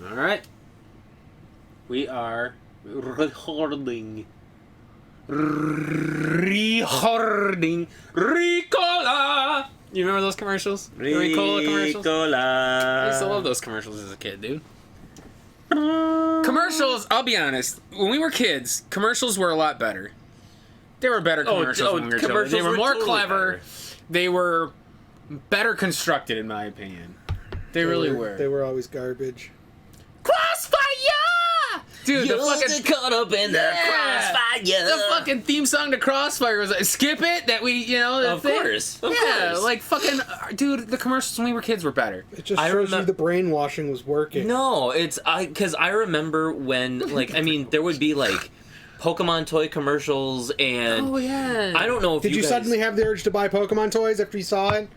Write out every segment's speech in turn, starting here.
All right. We are recording. Ricola! You remember those commercials? The Ricola commercials? I used to love those commercials as a kid, dude. Commercials, I'll be honest, when we were kids, commercials were a lot better. They were better commercials when we were children. They were more totally clever. Better. They were better constructed, in my opinion. They really were. They were always garbage. Crossfire! Dude, the fucking caught up in the crossfire. The fucking theme song to Crossfire was like, Skip It, that we, you know, of course. Like fucking, dude, the commercials when we were kids were better. It just shows you the brainwashing was working. No, because I remember when, like, I mean, there would be like Pokemon toy commercials and I don't know if Did you suddenly have the urge to buy Pokemon toys after you saw it?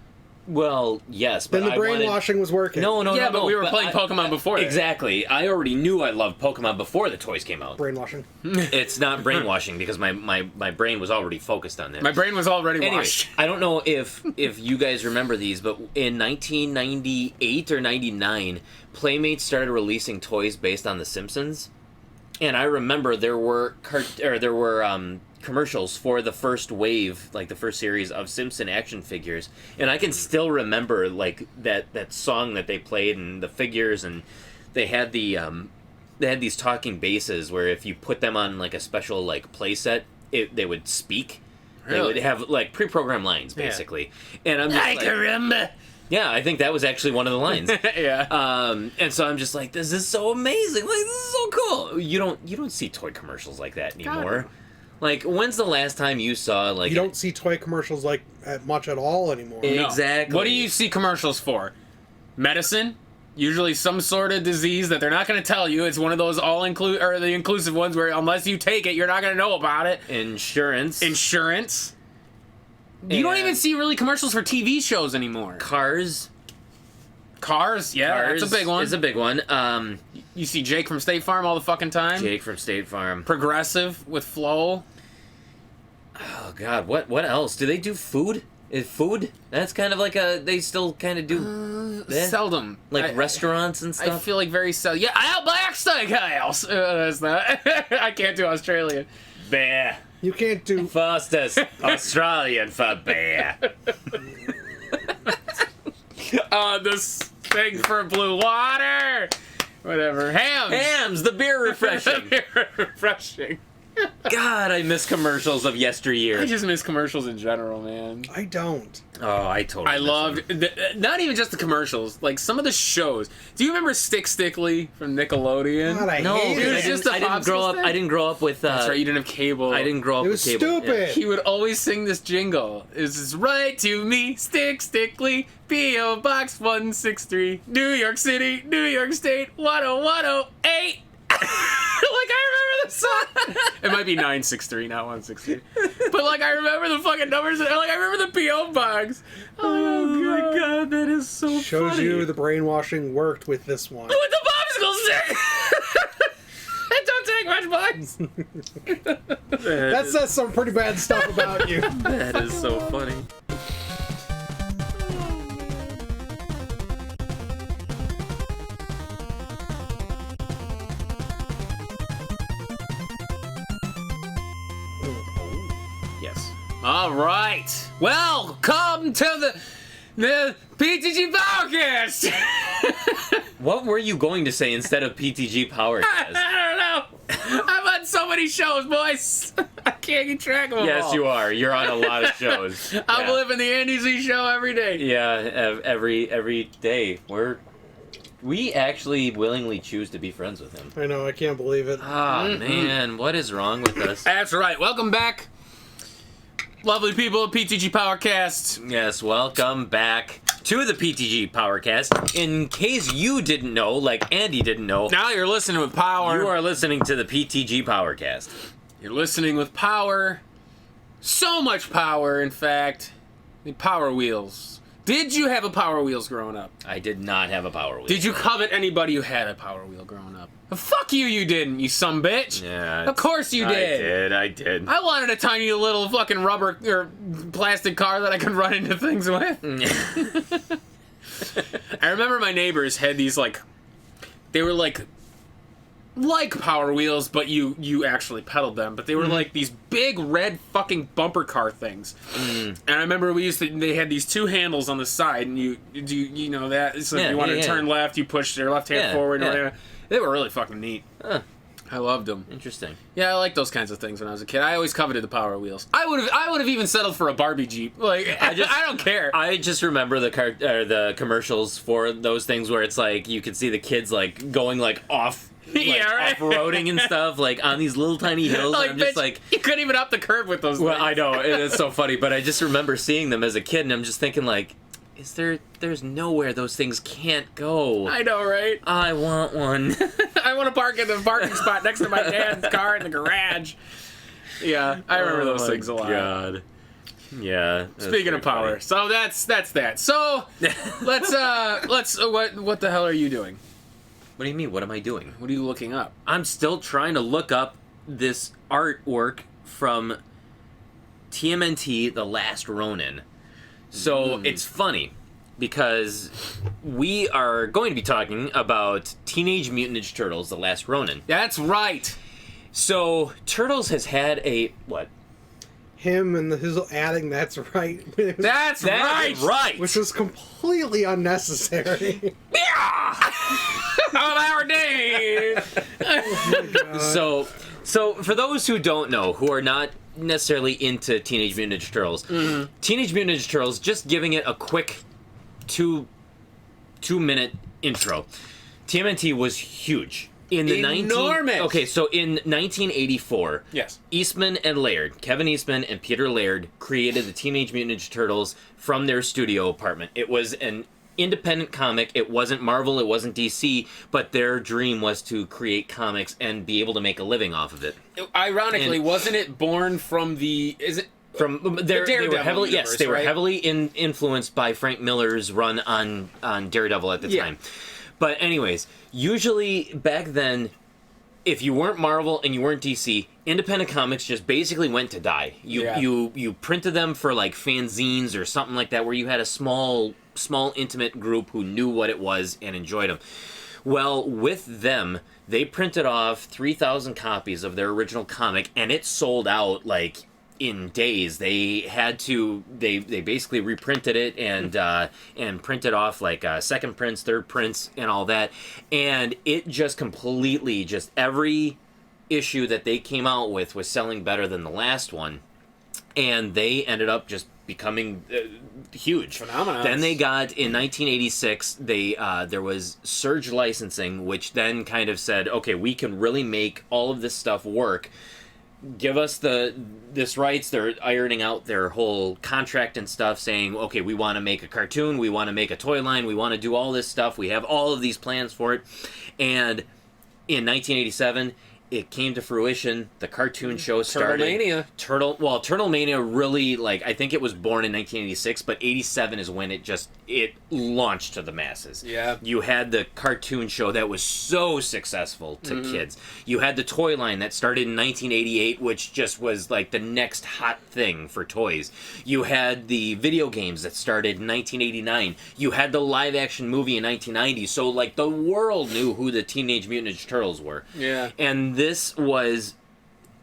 Well, yes, but then the brainwashing was working. No, but we were playing Pokemon before that. Exactly. I already knew I loved Pokemon before the toys came out. Brainwashing. It's not brainwashing because my brain was already focused on that. My brain was already washed. I don't know if you guys remember these, but in 1998 or 99, Playmates started releasing toys based on The Simpsons, and I remember there were commercials for the first wave, like the first series of Simpson action figures, and I can still remember like that song that they played and the figures, and they had these talking bases where if you put them on like a special like play set, they would speak. Really? They would have like pre-programmed lines basically, and I'm just like, remember. Yeah, I think that was actually one of the lines. Yeah. And so I'm just like, this is so amazing. Like, this is so cool. You don't see toy commercials like that anymore. Like, when's the last time you saw, like... You don't see toy commercials, like, much at all anymore. Exactly. No. What do you see commercials for? Medicine? Usually some sort of disease that they're not going to tell you. It's one of those the inclusive ones where unless you take it, you're not going to know about it. Insurance. You don't even see really commercials for TV shows anymore. Cars, yeah, that's a big one. It's a big one. You see Jake from State Farm all the fucking time. Jake from State Farm. Progressive with Flo. Oh, God, what else? Do they do food? Is food? That's kind of like they still kind of do... seldom. Like restaurants and stuff? I feel like very seldom. Yeah, I'll Black Steakhouse. That's not... I can't do Australian. Bear. You can't do... Fastest Australian for bear. This thing for blue water. Whatever. Hams, the beer refreshing. God, I miss commercials of yesteryear. I just miss commercials in general, man. I don't. Oh, I totally loved not even just the commercials, like some of the shows. Do you remember Stickly from Nickelodeon? God, I hate it. I didn't grow up with That's right, you didn't have cable. I didn't grow up with cable. It was stupid. He would always sing this jingle. This is right to me, Stickly, P.O. Box 163, New York City, New York State, 10108. Like, I remember the song. It might be 963, not 163. But, like, I remember the fucking numbers. Like, I remember the P.O. box. Oh my God, that is so funny. Shows you the brainwashing worked with this one. With the popsicle stick! It don't take much bugs. That says some pretty bad stuff about you. That is so funny. All right. Welcome to the PTGPowercast. What were you going to say instead of PTGPowercast? I don't know. I'm on so many shows, boys. I can't keep track of them Yes, all. you are. You're on a lot of shows. I'm living the Andy Z show every day. Yeah, every day. We actually willingly choose to be friends with him. I know. I can't believe it. Oh, man. What is wrong with us? That's right. Welcome back. Lovely people of PTG Powercast. Yes, welcome back to the PTG Powercast. In case you didn't know, like Andy didn't know, now you're listening with power. You are listening to the PTG Powercast. You're listening with power. So much power, in fact. The Power Wheels. Did you have a Power Wheels growing up? I did not have a Power Wheel. Did you covet anybody who had a Power Wheel growing up? Fuck you, you didn't, you sumbitch. Yeah. Of course you did. I did. I wanted a tiny little fucking rubber or plastic car that I could run into things with. I remember my neighbors had these, like, they were like Power Wheels, but you actually pedaled them. But they were like these big red fucking bumper car things. And I remember they had these two handles on the side, and you know that. So if you wanted to turn left, you pushed your left hand forward. And whatever. They were really fucking neat. I loved them. Interesting. Yeah, I liked those kinds of things when I was a kid. I always coveted the Power Wheels. I would have even settled for a Barbie Jeep. Like I don't care. I just remember the commercials for those things where it's like you could see the kids like going like off. Like, off-roading and stuff, like on these little tiny hills. Like, I'm just bitch, like, you couldn't even up the curve with those. Well, things. I know it's so funny, but I just remember seeing them as a kid, and I'm just thinking like, there's nowhere those things can't go. I know, right? I want one. I want to park in the parking spot next to my dad's car in the garage. Yeah, I remember those things a lot. God. Yeah. Speaking of power, so that's that. So let's what the hell are you doing? What do you mean? What am I doing? What are you looking up? I'm still trying to look up this artwork from TMNT, The Last Ronin. So it's funny because we are going to be talking about Teenage Mutant Ninja Turtles, The Last Ronin. That's right. So Turtles has had a what? Him and his adding, that's right. That's right. Which was completely unnecessary. Yeah. On our day. So for those who don't know, who are not necessarily into Teenage Mutant Ninja Turtles, Teenage Mutant Ninja Turtles, just giving it a quick two-minute intro. TMNT was huge. In the Enormous. So in 1984, yes, Eastman and Laird, Kevin Eastman and Peter Laird, created the Teenage Mutant Ninja Turtles from their studio apartment. It was an independent comic. It wasn't Marvel, it wasn't DC, but their dream was to create comics and be able to make a living off of it. Ironically, wasn't it born from the... From they were heavily universe, they were right? heavily influenced by Frank Miller's run on Daredevil at the time. But anyways, usually back then, if you weren't Marvel and you weren't DC, independent comics just basically went to die. You printed them for like fanzines or something like that, where you had a small intimate group who knew what it was and enjoyed them. Well, with them, they printed off 3,000 copies of their original comic, and it sold out like in days. They had to they basically reprinted it and printed off like second prints, third prints, and all that, and it just completely every issue that they came out with was selling better than the last one, and they ended up just becoming huge. Phenomenon. Then they got, in 1986, there was Surge Licensing, which then kind of said, okay, we can really make all of this stuff work. Give us this rights. They're ironing out their whole contract and stuff, saying, okay, we want to make a cartoon, we want to make a toy line, we want to do all this stuff, we have all of these plans for it. And in 1987, it came to fruition. The cartoon show started. Turtlemania really, like, I think it was born in 1986, but 87 is when it launched to the masses. Yeah. You had the cartoon show that was so successful to kids. You had the toy line that started in 1988, which just was like the next hot thing for toys. You had the video games that started in 1989. You had the live action movie in 1990. So, like, the world knew who the Teenage Mutant Ninja Turtles were. Yeah. And this was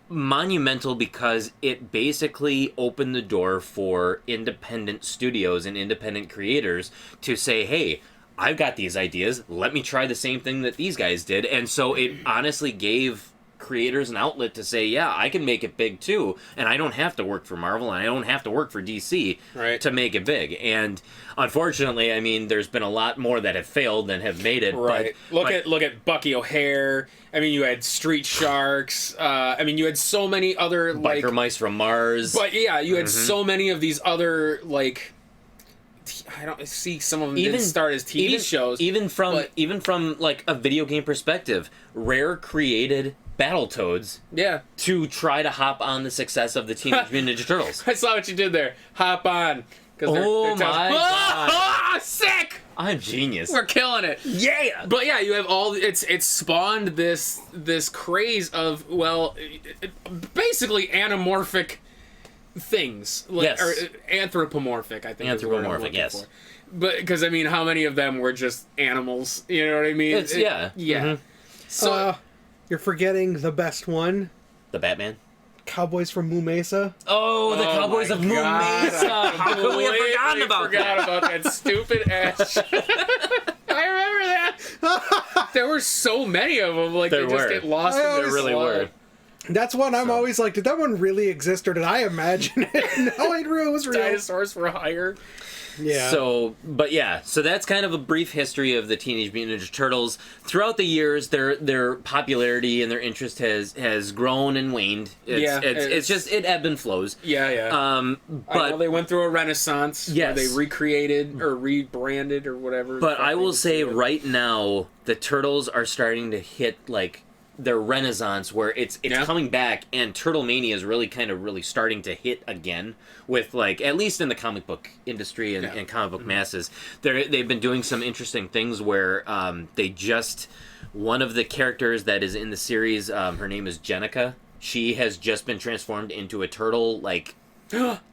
monumental because it basically opened the door for independent studios and independent creators to say, hey, I've got these ideas, let me try the same thing that these guys did. And so it honestly gave creators an outlet to say, yeah, I can make it big too, and I don't have to work for Marvel, and I don't have to work for DC to make it big. And unfortunately, I mean, there's been a lot more that have failed than have made it. Right. Look at Bucky O'Hare. I mean, you had Street Sharks. I mean, you had so many other Biker Mice from Mars. But yeah, you had so many of these other like. I don't see some of them didn't start as TV shows. Even from like a video game perspective, Rare created Battletoads to try to hop on the success of the Teenage Mutant Ninja Turtles. I saw what you did there. Hop on. Oh my god. Sick! I'm genius. We're killing it. Yeah! But yeah, you have all... It's spawned this craze of, well, basically anamorphic things. Like, yes. Or anthropomorphic, I think. Anthropomorphic, yes. But because I mean, how many of them were just animals? You know what I mean? Yeah. Yeah. So You're forgetting the best one. The Batman. Cowboys from Moo Mesa. Oh, the Cowboys my of Moo God, Mesa. How could we have forgotten about that? that stupid ass shit. I remember that. There were so many of them. Like, There they just were. get lost in There their really slug. were. That's one I'm always like, did that one really exist or did I imagine it? No, it really was real. Dinosaurs for hire. Yeah. So that's kind of a brief history of the Teenage Mutant Ninja Turtles. Throughout the years, their popularity and their interest has grown and waned. It's just it ebbed and flows. Yeah. I know But they went through a renaissance. Yes. Where they recreated or rebranded or whatever. but I will say right now, the Turtles are starting to hit like their renaissance where it's coming back, and Turtle Mania is really starting to hit again with, like, at least in the comic book industry and comic book masses. They've been doing some interesting things where one of the characters that is in the series, her name is Jenica. She has just been transformed into a turtle like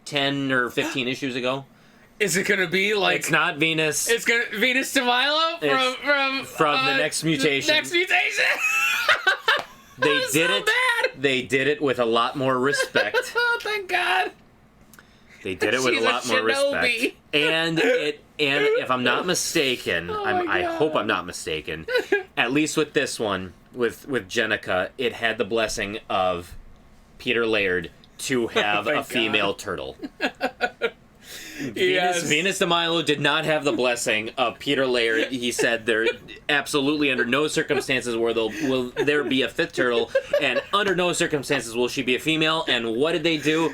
10 or 15 issues ago. Is it gonna be like? It's not Venus. It's gonna Venus de Milo from the next mutation. Next mutation. They That's did so it. bad. They did it with a lot more respect. Oh, thank God. They did it with She's a lot more shinobi. respect. And if I'm not mistaken, I God. hope I'm not mistaken. At least with this one, with Jenica, it had the blessing of Peter Laird to have my a God. female turtle. Yes. Venus de Milo did not have the blessing of Peter Laird. He said there absolutely under no circumstances will there be a fifth turtle, and under no circumstances will she be a female. And what did they do?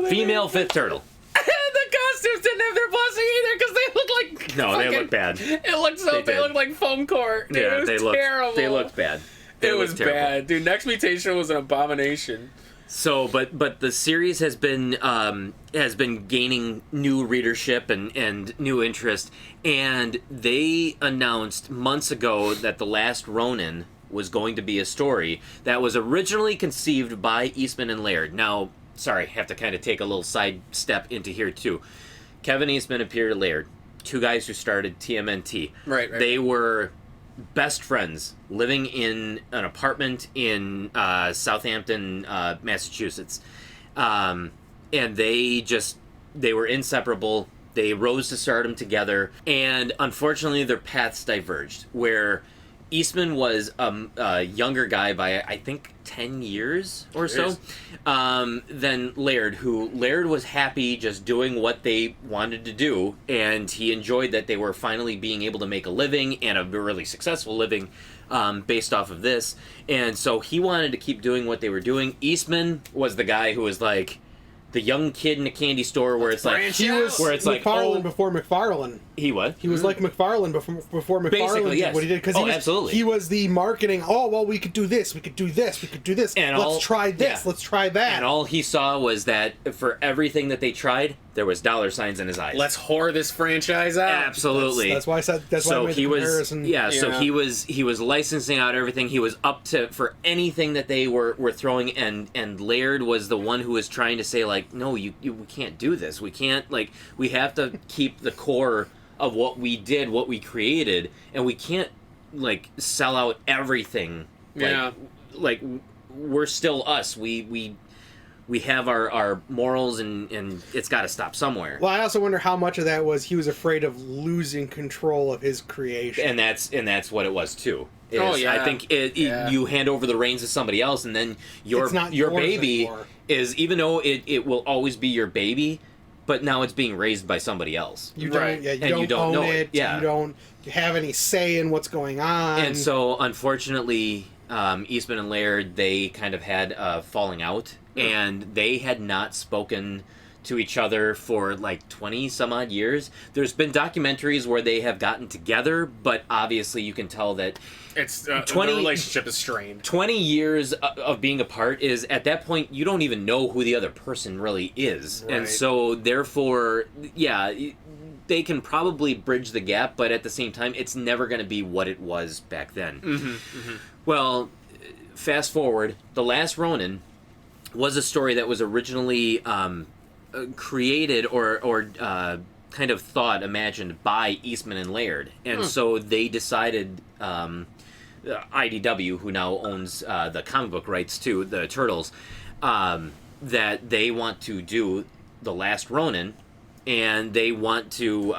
Female fifth turtle. The costumes didn't have their blessing either because they look like They look bad. It looked so. They did. looked like foam core. Dude, Yeah, it was they looked terrible. They looked bad. It was terrible. bad, dude. Next Mutation was an abomination. So, but the series has been gaining new readership and new interest, and they announced months ago that The Last Ronin was going to be a story that was originally conceived by Eastman and Laird. Now, sorry, have to kind of take a little side step into here too. Kevin Eastman and Peter Laird, two guys who started TMNT. Right. They were best friends living in an apartment in Southampton, Massachusetts. And they were inseparable. They rose to stardom together. And unfortunately, their paths diverged, where Eastman was a younger guy by, I think, 10 years or so than Laird, Laird was happy just doing what they wanted to do, and he enjoyed that they were finally being able to make a living, and a really successful living, based off of this. And so he wanted to keep doing what they were doing. Eastman was the guy who was like the young kid in a candy store where it's like He was McFarlane before McFarlane. He what? He was like McFarlane before McFarlane Basically, did yes. what he did, because Absolutely. he was the marketing. Oh well, we could do this, we could do this, we could do this. And let's try this, let's try that. And all he saw was that for everything that they tried, there was dollar signs in his eyes. Let's whore this franchise out. Absolutely. That's why I said. That's why I made the comparison. So he was licensing out everything. He was up for anything that they were throwing, and Laird was the one who was trying to say, like, no, we can't do this. We can't, like, we have to keep the core of what we did, what we created, and we can't, like, sell out everything. Like we're still us. We have our morals, and it's got to stop somewhere. Well, I also wonder how much of that was he was afraid of losing control of his creation. And that's what it was too. I think you hand over the reins to somebody else, and then your baby anymore. is, even though it will always be your baby, but now it's being raised by somebody else. You don't, Right. you don't own know it. Yeah. You don't have any say in what's going on. And so, unfortunately, Eastman and Laird, they kind of had a falling out, and they had not spoken to each other for like 20 some odd years. There's been documentaries where they have gotten together, but obviously you can tell that It's 20 the relationship is strained. 20 years of being apart is, at that point, you don't even know who the other person really is. Right. And so, therefore, yeah, they can probably bridge the gap, but at the same time, it's never going to be what it was back then. Well, fast forward, The Last Ronin was a story that was originally created or kind of thought imagined by Eastman and Laird, and so they decided. IDW, who now owns the comic book rights to the Turtles, that they want to do the Last Ronin, and they want to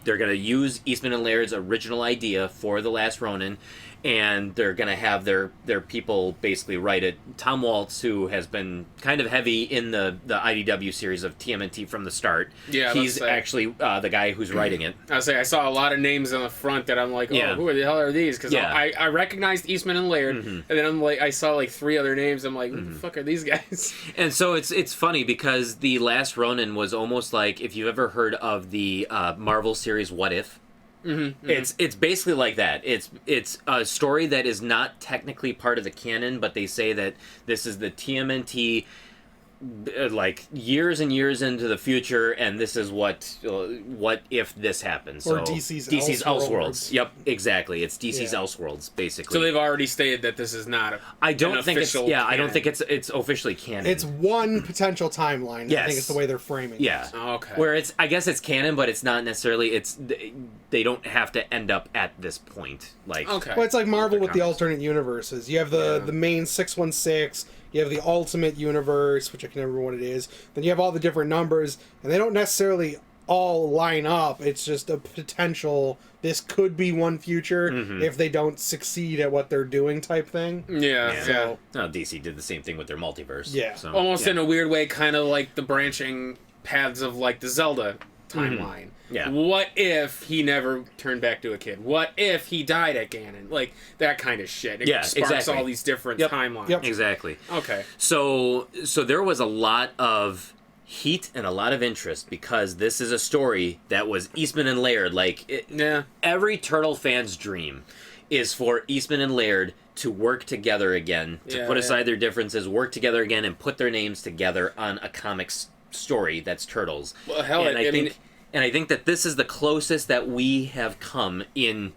they're going to use Eastman and Laird's original idea for the Last Ronin, and they're going to have their people basically write it. Tom Waltz, who has been kind of heavy in the IDW series of TMNT from the start, he's actually the guy who's writing it. I saw a lot of names on the front that I'm like, who the hell are these? Because I recognized Eastman and Laird, and then I'm like, I saw like 3 other names. I'm like, who the fuck are these guys? And so it's funny because the Last Ronin was almost like, if you've ever heard of the Marvel series What If. It's basically like that. It's a story that is not technically part of the canon, but they say that this is the TMNT like years and years into the future, and this is what if this happens. Or so, DC's Elseworlds. Yep, exactly. It's DC's Elseworlds, basically. So they've already stated that this is not. I don't think it's. Canon. I don't think it's officially canon. It's one potential timeline. Yes. I think it's the way they're framing it. Yeah. Okay. Where I guess it's canon, but it's not necessarily. They don't have to end up at this point. Like, okay. Well, it's like Marvel with the alternate universes. You have the main 616. You have the Ultimate Universe, which I can never remember what it is. Then you have all the different numbers, and they don't necessarily all line up. It's just a potential, this could be one future if they don't succeed at what they're doing type thing. Yeah. So, DC did the same thing with their multiverse. Yeah. So, almost in a weird way, kind of like the branching paths of like the Zelda timeline. Yeah. What if he never turned back to a kid? What if he died at Ganon? Like, that kind of shit. It sparks exactly. all these different timelines. Yep. Exactly. Okay. So there was a lot of heat and a lot of interest because this is a story that was Eastman and Laird. Like, every Turtle fan's dream is for Eastman and Laird to work together again, to put aside their differences, work together again, and put their names together on a comics story that's Turtles. Well, hell, And I think that this is the closest that we have come in,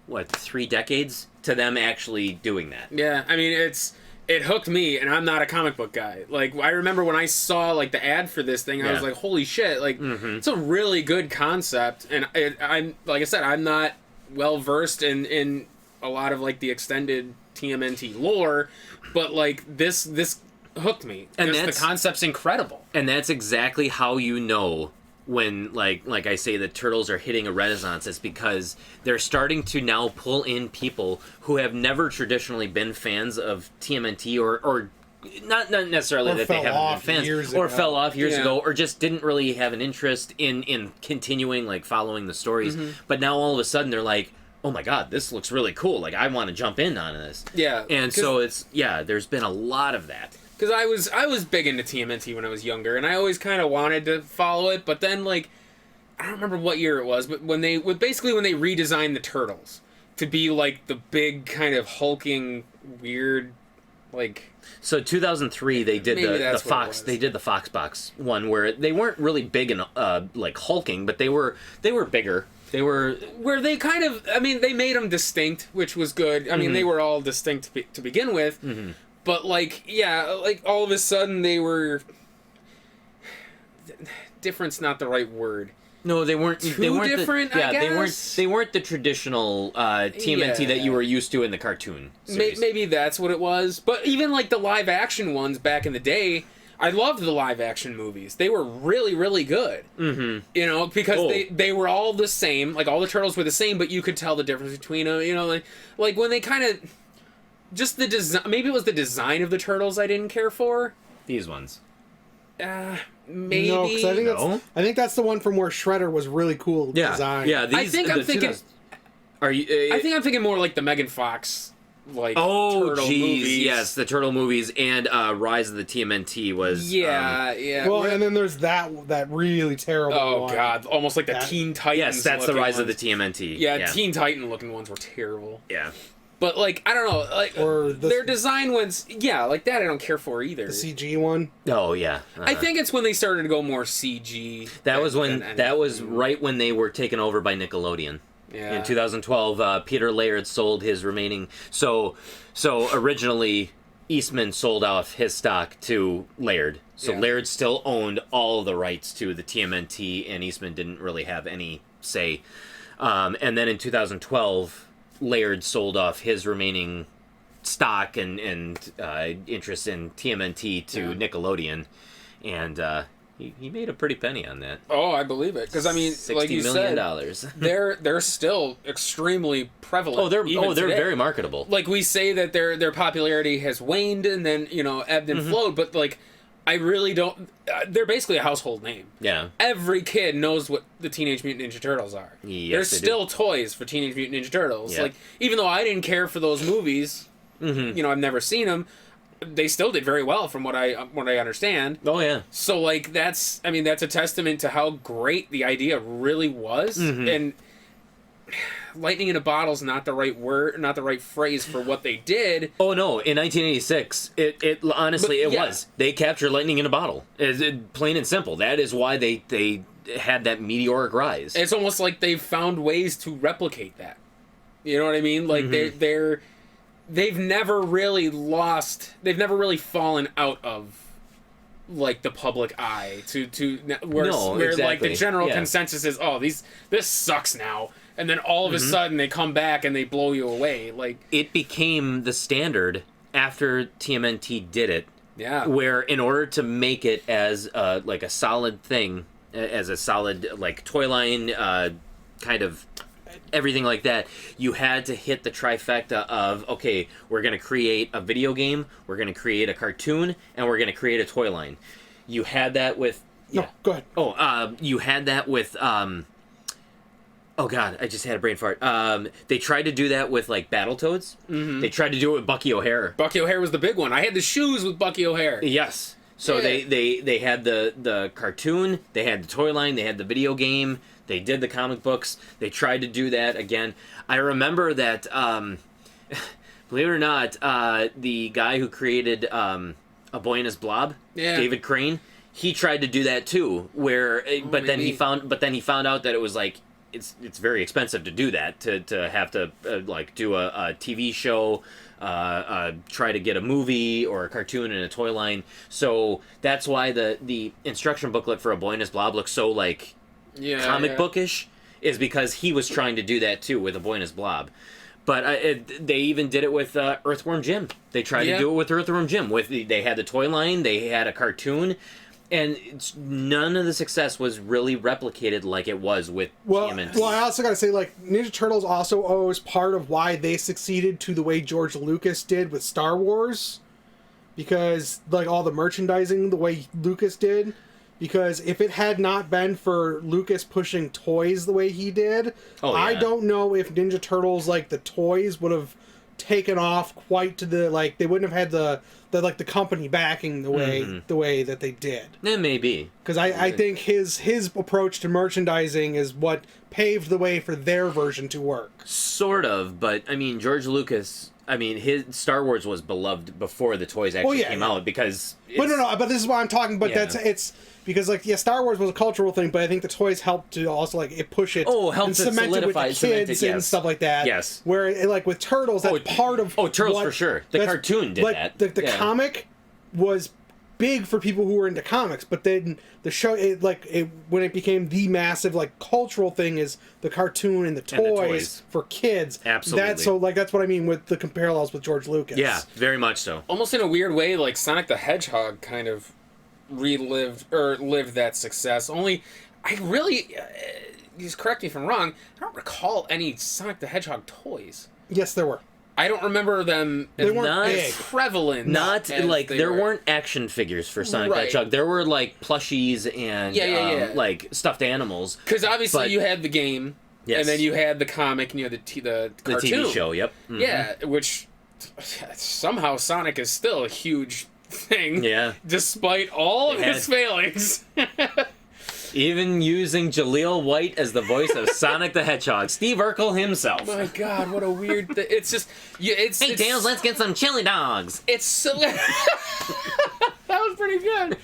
3 decades to them actually doing that. Yeah, I mean, it hooked me, and I'm not a comic book guy. Like, I remember when I saw, like, the ad for this thing, I was like, holy shit, like, it's a really good concept, and I'm, like I said, I'm not well-versed in a lot of, like, the extended TMNT lore, but, like, this hooked me. And the concept's incredible. And that's exactly how you know when, like I say, the Turtles are hitting a renaissance. It's because they're starting to now pull in people who have never traditionally been fans of TMNT or not necessarily that they haven't been fans or fell off years ago or just didn't really have an interest in continuing, like, following the stories. But now all of a sudden they're like, oh my god, this looks really cool. Like, I want to jump in on this. Yeah. And so there's been a lot of that. Because I was big into TMNT when I was younger, and I always kind of wanted to follow it, but then, like, I don't remember what year it was, but when they redesigned the Turtles to be, like, the big kind of hulking, weird, like... So 2003, they did the Fox. They did the Fox Box one where they weren't really big and like hulking, but they were bigger. They were where they kind of. I mean, they made them distinct, which was good. I mean, they were all distinct to begin with. But, like, like, all of a sudden they were... Different's not the right word. No, they weren't... Too different, I guess? They weren't the traditional TMNT that you were used to in the cartoon series. Maybe that's what it was. But even, like, the live-action ones back in the day, I loved the live-action movies. They were really, really good. You know, because they were all the same. Like, all the Turtles were the same, but you could tell the difference between them. You know, like when they kind of... Just the design. Maybe it was the design of the Turtles I didn't care for. These ones. Maybe. No, because I think that's the one from where Shredder was really cool design. Yeah, I think I'm thinking. I think I'm thinking more like the Megan Fox, like Turtle movies. Yes, the Turtle movies and Rise of the TMNT was. Yeah. Well, and then there's that really terrible. one. Oh god, almost like the Teen Titans. Yes, that's the Rise ones. of the TMNT. Yeah, Teen Titan looking ones were terrible. Yeah. But, like, I don't know, like, their design ones, like that I don't care for either. The CG one? Oh, yeah. I think it's when they started to go more CG. That was right when they were taken over by Nickelodeon. Yeah. In 2012, Peter Laird sold his remaining... So originally, Eastman sold off his stock to Laird. So Yeah. Laird still owned all the rights to the TMNT, and Eastman didn't really have any say. And then in 2012, Laird sold off his remaining stock and interest in TMNT to Nickelodeon, and he made a pretty penny on that. Oh, I believe it. Because I mean, like you $60 million. said, they're still extremely prevalent. Oh, they're today. very marketable. Like we say that their popularity has waned and then ebbed and flowed, but like I really don't. They're basically a household name. Yeah. Every kid knows what the Teenage Mutant Ninja Turtles are. Yes, There's they still toys for Teenage Mutant Ninja Turtles. Yeah. Like even though I didn't care for those movies, I've never seen them. They still did very well from what I understand. Oh yeah. So like that's a testament to how great the idea really was, and lightning in a bottle's not the right word, not the right phrase for what they did. Oh no! In 1986, it honestly But, yeah. was. They captured lightning in a bottle. Plain and simple. That is why they had that meteoric rise. It's almost like they've found ways to replicate that. You know what I mean? Like they've never really fallen out of like the public eye where like exactly. the general Yeah. consensus is, oh, this sucks now, and then all of a sudden they come back and they blow you away. Like It became the standard after TMNT did it. yeah, Where in order to make it as like a solid thing, as a solid like toy line, kind of everything like that, you had to hit the trifecta of, okay, we're going to create a video game, we're going to create a cartoon, and we're going to create a toy line. You had that with... No, go ahead. Oh, you had that with... oh god, I just had a brain fart. They tried to do that with like Battletoads. They tried to do it with Bucky O'Hare. Bucky O'Hare was the big one. I had the shoes with Bucky O'Hare. Yes. So Yeah. they had the cartoon, they had the toy line, they had the video game, they did the comic books. They tried to do that again. I remember that, believe it or not, the guy who created A Boy and His Blob, David Crane, he tried to do that too. But then he found out that it was like it's very expensive to do that, to have to like do a TV show. Try to get a movie or a cartoon and a toy line. So that's why the instruction booklet for A Boy and His Blob looks so like comic bookish, is because he was trying to do that too with A Boy and His Blob. But they even did it with Earthworm Jim. They tried to do it with Earthworm Jim. They had the toy line, they had a cartoon, and none of the success was really replicated like it was with TMNT. Well, I also got to say, like, Ninja Turtles also owes part of why they succeeded to the way George Lucas did with Star Wars. Because, like, all the merchandising, the way Lucas did. Because if it had not been for Lucas pushing toys the way he did, I don't know if Ninja Turtles, like, the toys would have taken off quite to the, like, they wouldn't have had the company backing the way that they did. It may be. Because I think his approach to merchandising is what paved the way for their version to work. Sort of, but I mean, George Lucas, his Star Wars was beloved before the toys actually came out, because But this is why I'm talking, but it's because, like, Star Wars was a cultural thing, but I think the toys helped to also, like, it push it and cement it with the kids and stuff like that. Yes. Where, like, with Turtles, that's part of Turtles for sure. The cartoon did that. The comic was big for people who were into comics, but then the show, when it became the massive, like, cultural thing, is the cartoon and the toys for kids. Absolutely. That's what I mean with the parallels with George Lucas. Yeah, very much so. Almost in a weird way, like Sonic the Hedgehog kind of lived that success. Only, I really, just correct me if I'm wrong, I don't recall any Sonic the Hedgehog toys. Yes, there were. I don't remember them They weren't as prevalent. Not like there were. weren't action figures for Sonic the Hedgehog. There were like plushies and like stuffed animals. Because obviously you had the game, yes, and then you had the comic, and you had the cartoon. The TV show. Yep. Mm-hmm. Yeah, which somehow Sonic is still a huge thing. Yeah. Despite all of his failings. Even using Jaleel White as the voice of Sonic the Hedgehog, Steve Urkel himself. My God, what a weird thing! It's just, hey Tails, let's get some chili dogs. It's so. That was pretty good.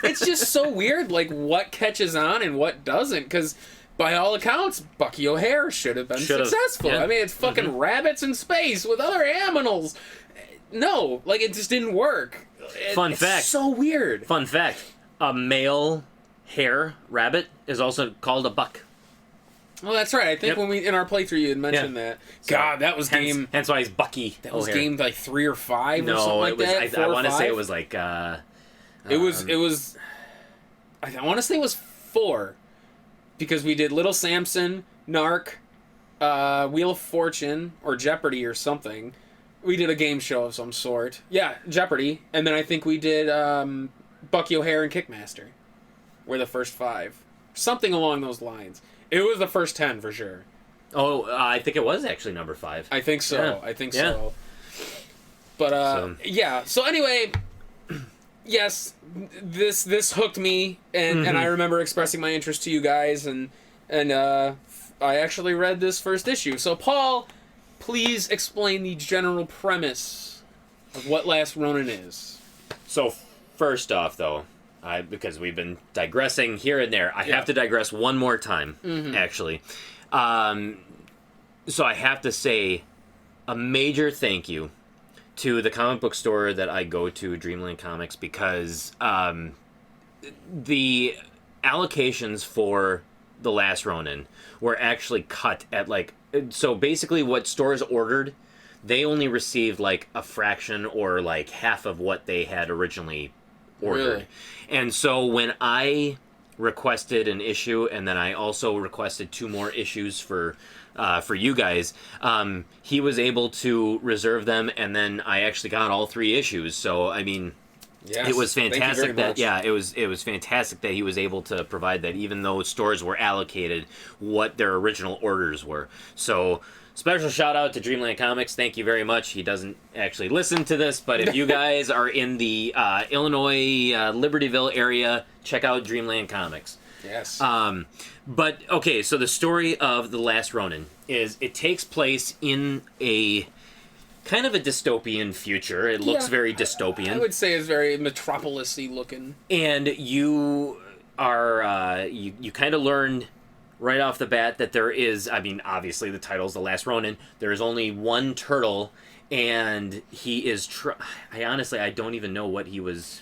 It's just so weird, like what catches on and what doesn't, because by all accounts, Bucky O'Hare should have been successful. Yeah. I mean, it's fucking rabbits in space with other animals. No, like it just didn't work. Fun It's fact. so weird. Fun fact: a male hare rabbit is also called a buck. Well, that's right. I think Yep. when we in our playthrough you had mentioned that. So, God, that was game. Hence why he's Bucky. That was O'Hare. game like 3 or 5 or something No, like it was. that. 4 I or want to say 5? it was like. It was. I want to say it was 4, because we did Little Samson, Narc, Wheel of Fortune, or Jeopardy or something. We did a game show of some sort. Yeah, Jeopardy, and then I think we did Bucky O'Hare and Kickmaster. Were the first 5, something along those lines. It was the first 10 for sure. Oh, I think it was actually number 5. I think so. Yeah. I think Yeah. so. But yeah. So anyway, yes, this hooked me, and I remember expressing my interest to you guys, and I actually read this first issue. So Paul, please explain the general premise of what Last Ronin is. So first off, though, because we've been digressing here and there, I have to digress one more time. Actually, so I have to say a major thank you to the comic book store that I go to, Dreamland Comics, because the allocations for The Last Ronin were actually cut at like, so basically what stores ordered, they only received like a fraction or like half of what they had originally ordered. Really? And so when I requested an issue, and then I also requested 2 more issues for you guys, he was able to reserve them, and then I actually got all 3 issues. So I mean, Yes. it was Thank you fantastic very that much. it was fantastic that he was able to provide that, even though stores were allocated what their original orders were. So special shout out to Dreamland Comics. Thank you very much. He doesn't actually listen to this, but if you guys are in the Illinois Libertyville area, check out Dreamland Comics. Yes. But okay, so the story of The Last Ronin is it takes place in a kind of a dystopian future. It looks very dystopian. I would say it's very metropolis-y looking. And you are you kind of learn right off the bat that there is, I mean, obviously the title's The Last Ronin. There is only one turtle, and he is I don't even know what he was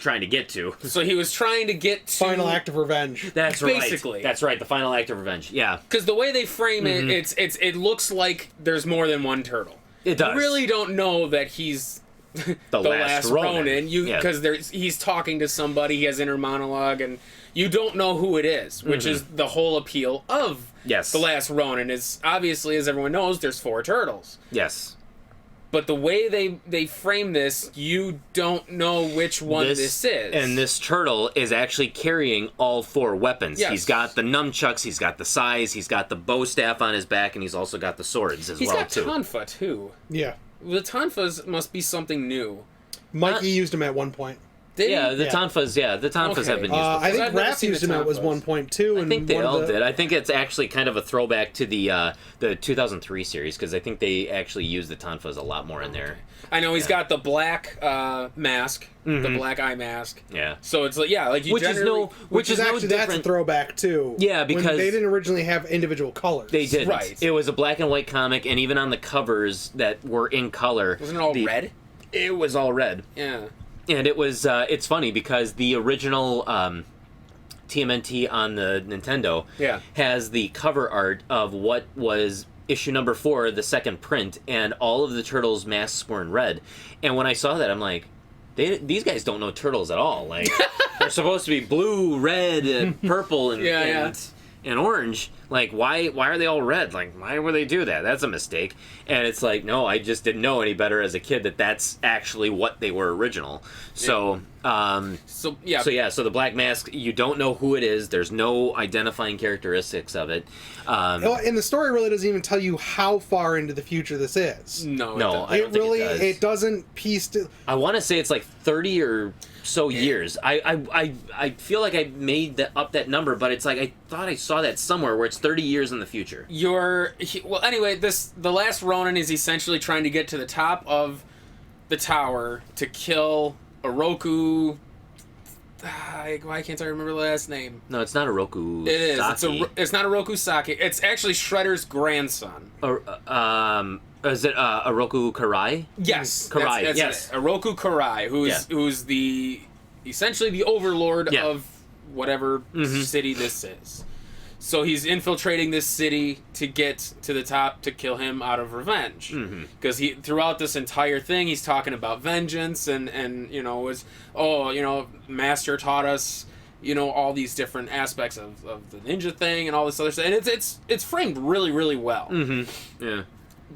trying to get to. So he was trying to get to... Final act of revenge. That's Basically. right. That's right. The final act of revenge. Yeah. Because the way they frame it, it looks like there's more than one turtle. It does. You really don't know that he's the last Ronin. Because he's talking to somebody, he has inner monologue, and you don't know who it is, which is the whole appeal of The Last Ronin. Is obviously, as everyone knows, there's 4 turtles. Yes. But the way they frame this, you don't know which one this is. And this turtle is actually carrying all 4 weapons. Yes. He's got the nunchucks, he's got the sais, he's got the bow staff on his back, and he's also got the swords as He's well, got too. tonfa, too. Yeah. The tonfas must be something new. Mikey used him at one point. Did Yeah, he? the tonfas have been used before. I think I've never Raph seen used the him at was Tonfas. 1.2. I think they all did. I think it's actually kind of a throwback to the 2003 series, because I think they actually use the tonfas a lot more in there. I know he's got the black mask, the black eye mask. Yeah. So it's like, yeah, like you Which is generally... Which is no actually, that's a different. throwback, too. Yeah, When because- they didn't originally have individual colors. They didn't. Right. It was a black and white comic, and even on the covers that were in color... Wasn't it all red? It was all red. Yeah. And it was, it's funny because the original TMNT on the Nintendo has the cover art of what was issue number 4, the second print, and all of the turtles' masks were in red. And when I saw that, I'm like, these guys don't know turtles at all. Like, they're supposed to be blue, red, and purple, and orange. Like, why are they all red? Like, why would they do that? That's a mistake. And it's like, no, I just didn't know any better as a kid that that's actually what they were original. So, So the black mask, you don't know who it is. There's no identifying characteristics of it. And the story really doesn't even tell you how far into the future this is. No, I don't think it does. It doesn't piece to... I want to say it's like 30 or so years. I feel like I made up that number, but it's like I thought I saw that somewhere where it's 30 years in the future. Anyway, the Last Ronin is essentially trying to get to the top of the tower to kill Oroku Why can't I remember the last name? No, it's not Oroku. It is. Saki. It's not Oroku Saki. It's actually Shredder's grandson. Is it Oroku Karai? Yes, Karai. That's Yes, it. Oroku Karai, who's the essentially the overlord of whatever city this is. So he's infiltrating this city to get to the top to kill him out of revenge. Because he throughout this entire thing, he's talking about vengeance and Master taught us, all these different aspects of the ninja thing and all this other stuff. And it's framed really, really well. Yeah.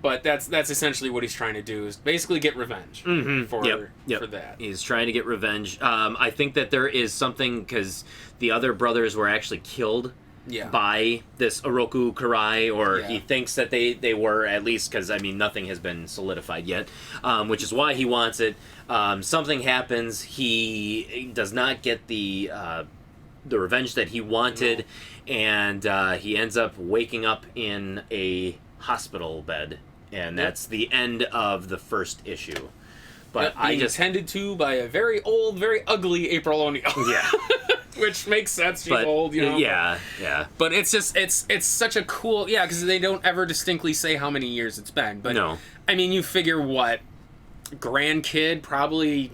But that's essentially what he's trying to do, is basically get revenge for that. He's trying to get revenge. I think that there is something, because the other brothers were actually killed by this Oroku Karai, or he thinks that they were, at least, because, nothing has been solidified yet, which is why he wants it. Something happens. He does not get the revenge that he wanted, and he ends up waking up in a hospital bed, and that's the end of the first issue. But being tended to by a very old, very ugly April O'Neil. Yeah. Which makes sense. She's old, Yeah. But it's just it's such a cool because they don't ever distinctly say how many years it's been. But no. You figure what grandkid, probably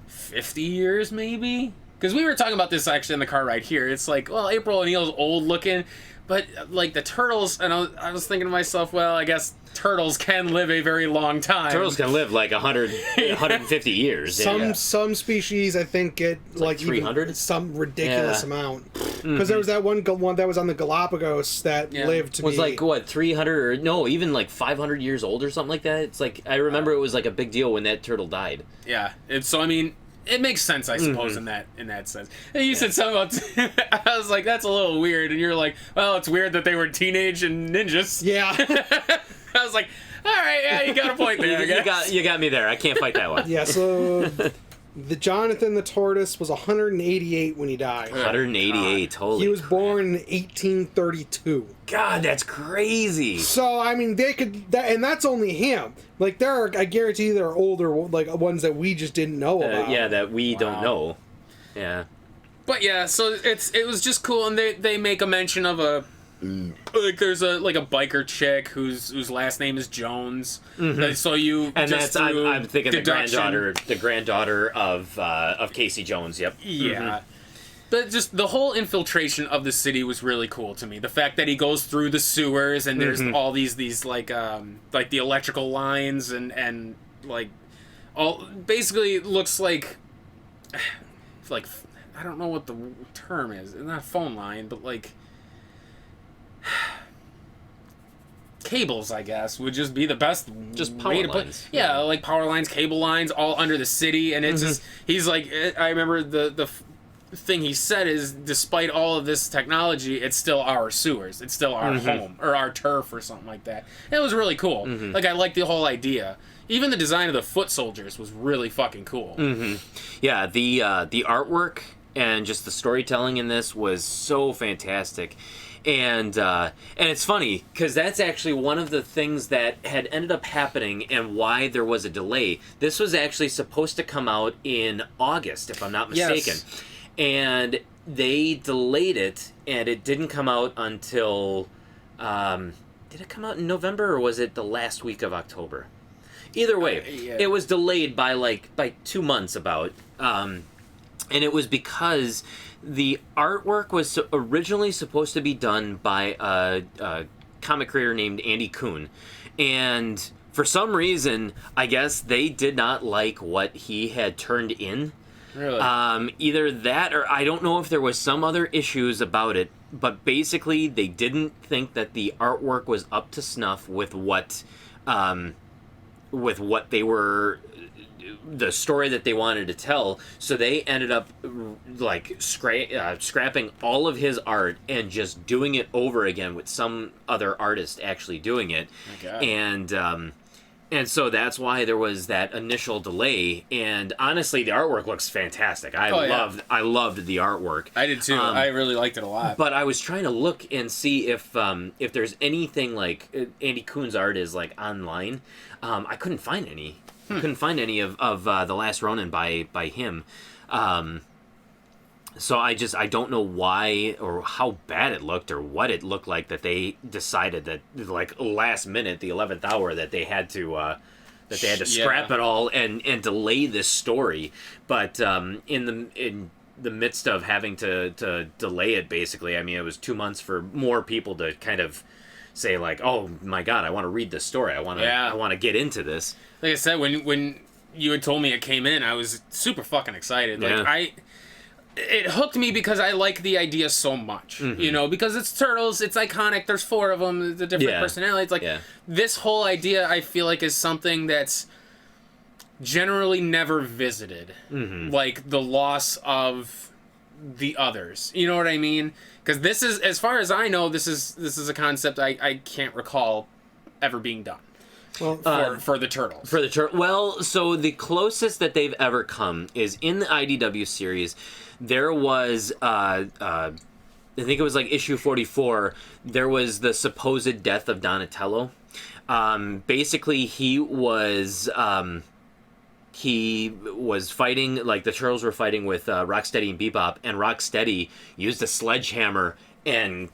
50 years maybe? Because we were talking about this actually in the car right here. It's like, well, April O'Neil's old looking. But, the turtles, and I was thinking to myself, well, I guess turtles can live a very long time. Turtles can live, 150 years. Some species, I think, get, like 300? Some ridiculous amount. Because there was that one that was on the Galapagos that lived to be... Was 300, or, no, even, 500 years old or something like that? It's I remember it was, a big deal when that turtle died. Yeah, it makes sense, I suppose, in that sense. And you said something about... I was like, that's a little weird. And you're like, well, it's weird that they were teenage and ninjas. Yeah. I was like, all right, you got a point there, I guess. You got me there. I can't fight that one. Yeah, so... The Jonathan the Tortoise was 188 when he died. 188, holy He was crap. born in 1832. God, that's crazy. So, they could... and that's only him. I guarantee there are older, ones that we just didn't know about. Yeah, that we don't know. Yeah. But yeah, so it was just cool, and they make a mention of a... there's a biker chick whose last name is Jones. So you and just that's I'm thinking deduction, the granddaughter of Casey Jones. Yep. Yeah. But just the whole infiltration of the city was really cool to me. The fact that he goes through the sewers and there's all these the electrical lines and all basically it looks like I don't know what the term is. It's not a phone line, but cables, I guess, would just be the best. Just power lines. Yeah, power lines, cable lines, all under the city, and it's just he's like. I remember the thing he said is, despite all of this technology, it's still our sewers, it's still our home or our turf or something like that. And it was really cool. I liked the whole idea. Even the design of the foot soldiers was really fucking cool. Yeah, the artwork and just the storytelling in this was so fantastic. And it's funny, because that's actually one of the things that had ended up happening and why there was a delay. This was actually supposed to come out in August, if I'm not mistaken. Yes. And they delayed it, and it didn't come out until... did it come out in November, or was it the last week of October? Either way, it was delayed by 2 months about. And it was because... The artwork was originally supposed to be done by a comic creator named Andy Kuhn. And for some reason, I guess they did not like what he had turned in. Really? Either that, or I don't know if there was some other issues about it. But basically, they didn't think that the artwork was up to snuff with what they were... the story that they wanted to tell, so they ended up scrapping all of his art and just doing it over again with some other artist actually doing it. And so that's why there was that initial delay. And honestly, the artwork looks fantastic. I loved the artwork. I did too. I really liked it a lot. But I was trying to look and see if there's anything like Andy Kuhn's art is online. I couldn't find any. Couldn't find any of The Last Ronin by him. So I don't know why or how bad it looked or what it looked like that they decided that like last minute, the 11th hour, that they had to scrap it all and delay this story. But in the midst of having to delay it, basically, I mean, it was 2 months for more people to kind of say like, oh my God, I want to read this story. I want to get into this. Like I said, when you had told me it came in, I was super fucking excited. Like it hooked me because I like the idea so much, you know, because it's turtles, it's iconic, there's 4 of them, the different personalities. Like, this whole idea, I feel like, is something that's generally never visited. Like, the loss of the others. You know what I mean? Because this is, as far as I know, this is a concept I can't recall ever being done. Well, for the turtles. Well, so the closest that they've ever come is in the IDW series. There was, I think it was like issue 44. There was the supposed death of Donatello. Basically, he was fighting, like the turtles were fighting with Rocksteady and Bebop, and Rocksteady used a sledgehammer and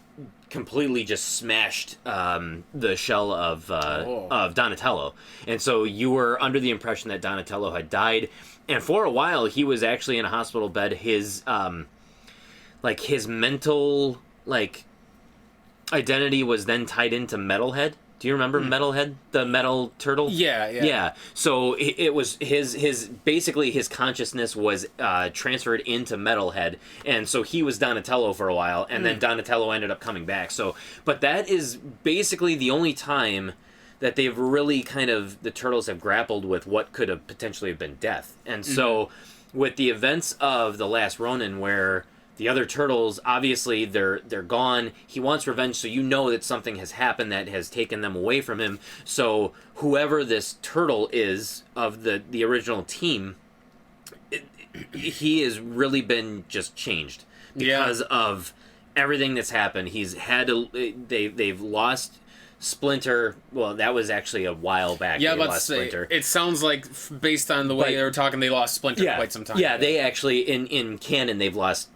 completely just smashed the shell of Donatello. And so you were under the impression that Donatello had died. And for a while, he was actually in a hospital bed. His mental, identity was then tied into Metalhead. Do you remember Metalhead, the metal turtle? Yeah. So it was basically his consciousness was transferred into Metalhead, and so he was Donatello for a while, and then Donatello ended up coming back. So, but that is basically the only time that they've really the turtles have grappled with what could have potentially been death. And so with the events of The Last Ronin, where the other turtles, obviously, they're gone. He wants revenge, so you know that something has happened that has taken them away from him. So whoever this turtle is of the original team, he has really been just changed because of everything that's happened. He's had to. They've lost Splinter. Well, that was actually a while back. Yeah, let's say Splinter. It sounds like, based on the way they were talking, they lost Splinter quite some time. Yeah, ago. They actually in canon they've lost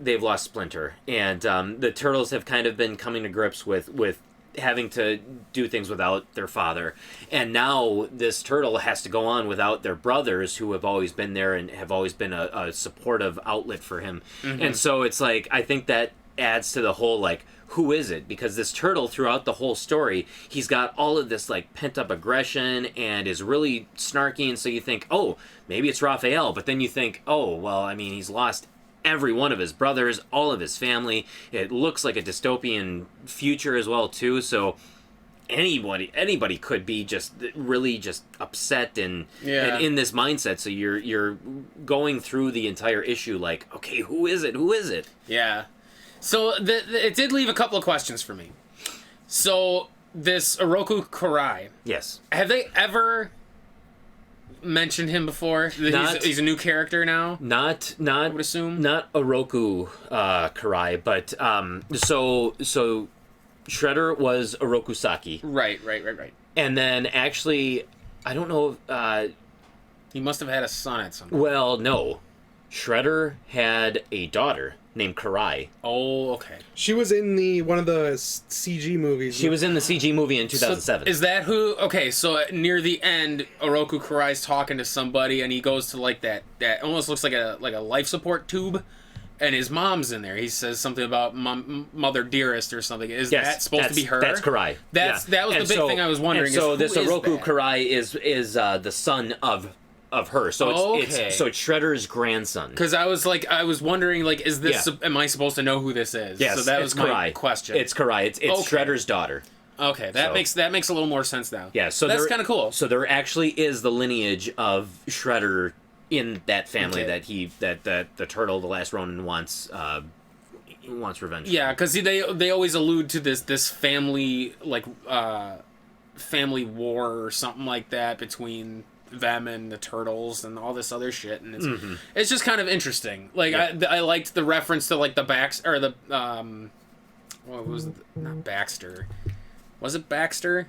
Splinter, and the turtles have kind of been coming to grips with having to do things without their father, and now this turtle has to go on without their brothers, who have always been there and have always been a supportive outlet for him. And so it's like, I think that adds to the whole who is it? Because this turtle, throughout the whole story, he's got all of this pent-up aggression and is really snarky, and so you think, oh, maybe it's Raphael, but then you think, oh, well, I mean, he's lost every one of his brothers, all of his family. It looks like a dystopian future as well, too, so anybody could be just really just upset and in this mindset. So you're going through the entire issue okay, who is it? Yeah. So it did leave a couple of questions for me. So this Oroku Karai. Yes. Have they ever mentioned him before? He's a new character now? Not I would assume. Not Oroku Karai, but so Shredder was Oroku Saki. Right. And then actually, I don't know if he must have had a son at some point. Well, no. Shredder had a daughter named Karai. Oh, okay. She was in one of the CG movies. She was in the CG movie in 2007. So is that who? Okay, so near the end, Oroku Karai's talking to somebody, and he goes to that almost looks like a life support tube, and his mom's in there. He says something about Mother Dearest or something. Is that supposed to be her? That's Karai. That was the big thing I was wondering. And so this Oroku Karai is the son of her, so it's Shredder's grandson. Because I was wondering, is this? Am I supposed to know who this is? Yes, so that was my Karai. question. It's Karai. It's Shredder's daughter. Okay, that makes a little more sense now. Yeah, so that's kind of cool. So there actually is the lineage of Shredder in that family that the turtle, the Last Ronin, wants revenge. Yeah, because they always allude to this family family war or something like that between them and the turtles and all this other shit, and it's just kind of interesting. I liked the reference to the Baxter, or the what was it? Not Baxter. Was it Baxter?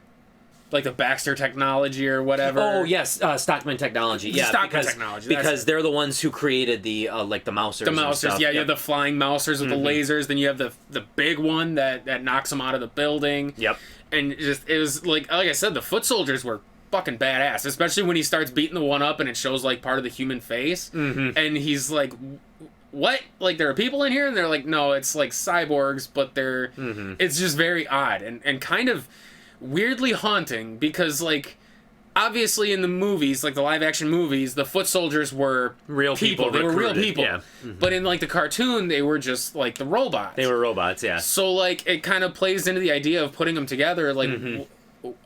like the Baxter technology or whatever. Oh yes, Stockman technology. Yeah, Stockman technology. Because they're the ones who created the like the mousers. The mousers, and stuff. yeah, you have the flying mousers with the lasers. Then you have the big one that knocks them out of the building. Yep. And it was like I said, the foot soldiers were fucking badass, especially when he starts beating the one up and it shows like part of the human face, and he's like, what? Like, there are people in here? And they're like, no, it's like cyborgs, but they're... It's just very odd and kind of weirdly haunting because, like, obviously in the movies, like the live-action movies, the foot soldiers were real people. They were real people. Yeah. But in, like, the cartoon, they were just, like, the robots. They were robots, yeah. So, like, it kind of plays into the idea of putting them together, like...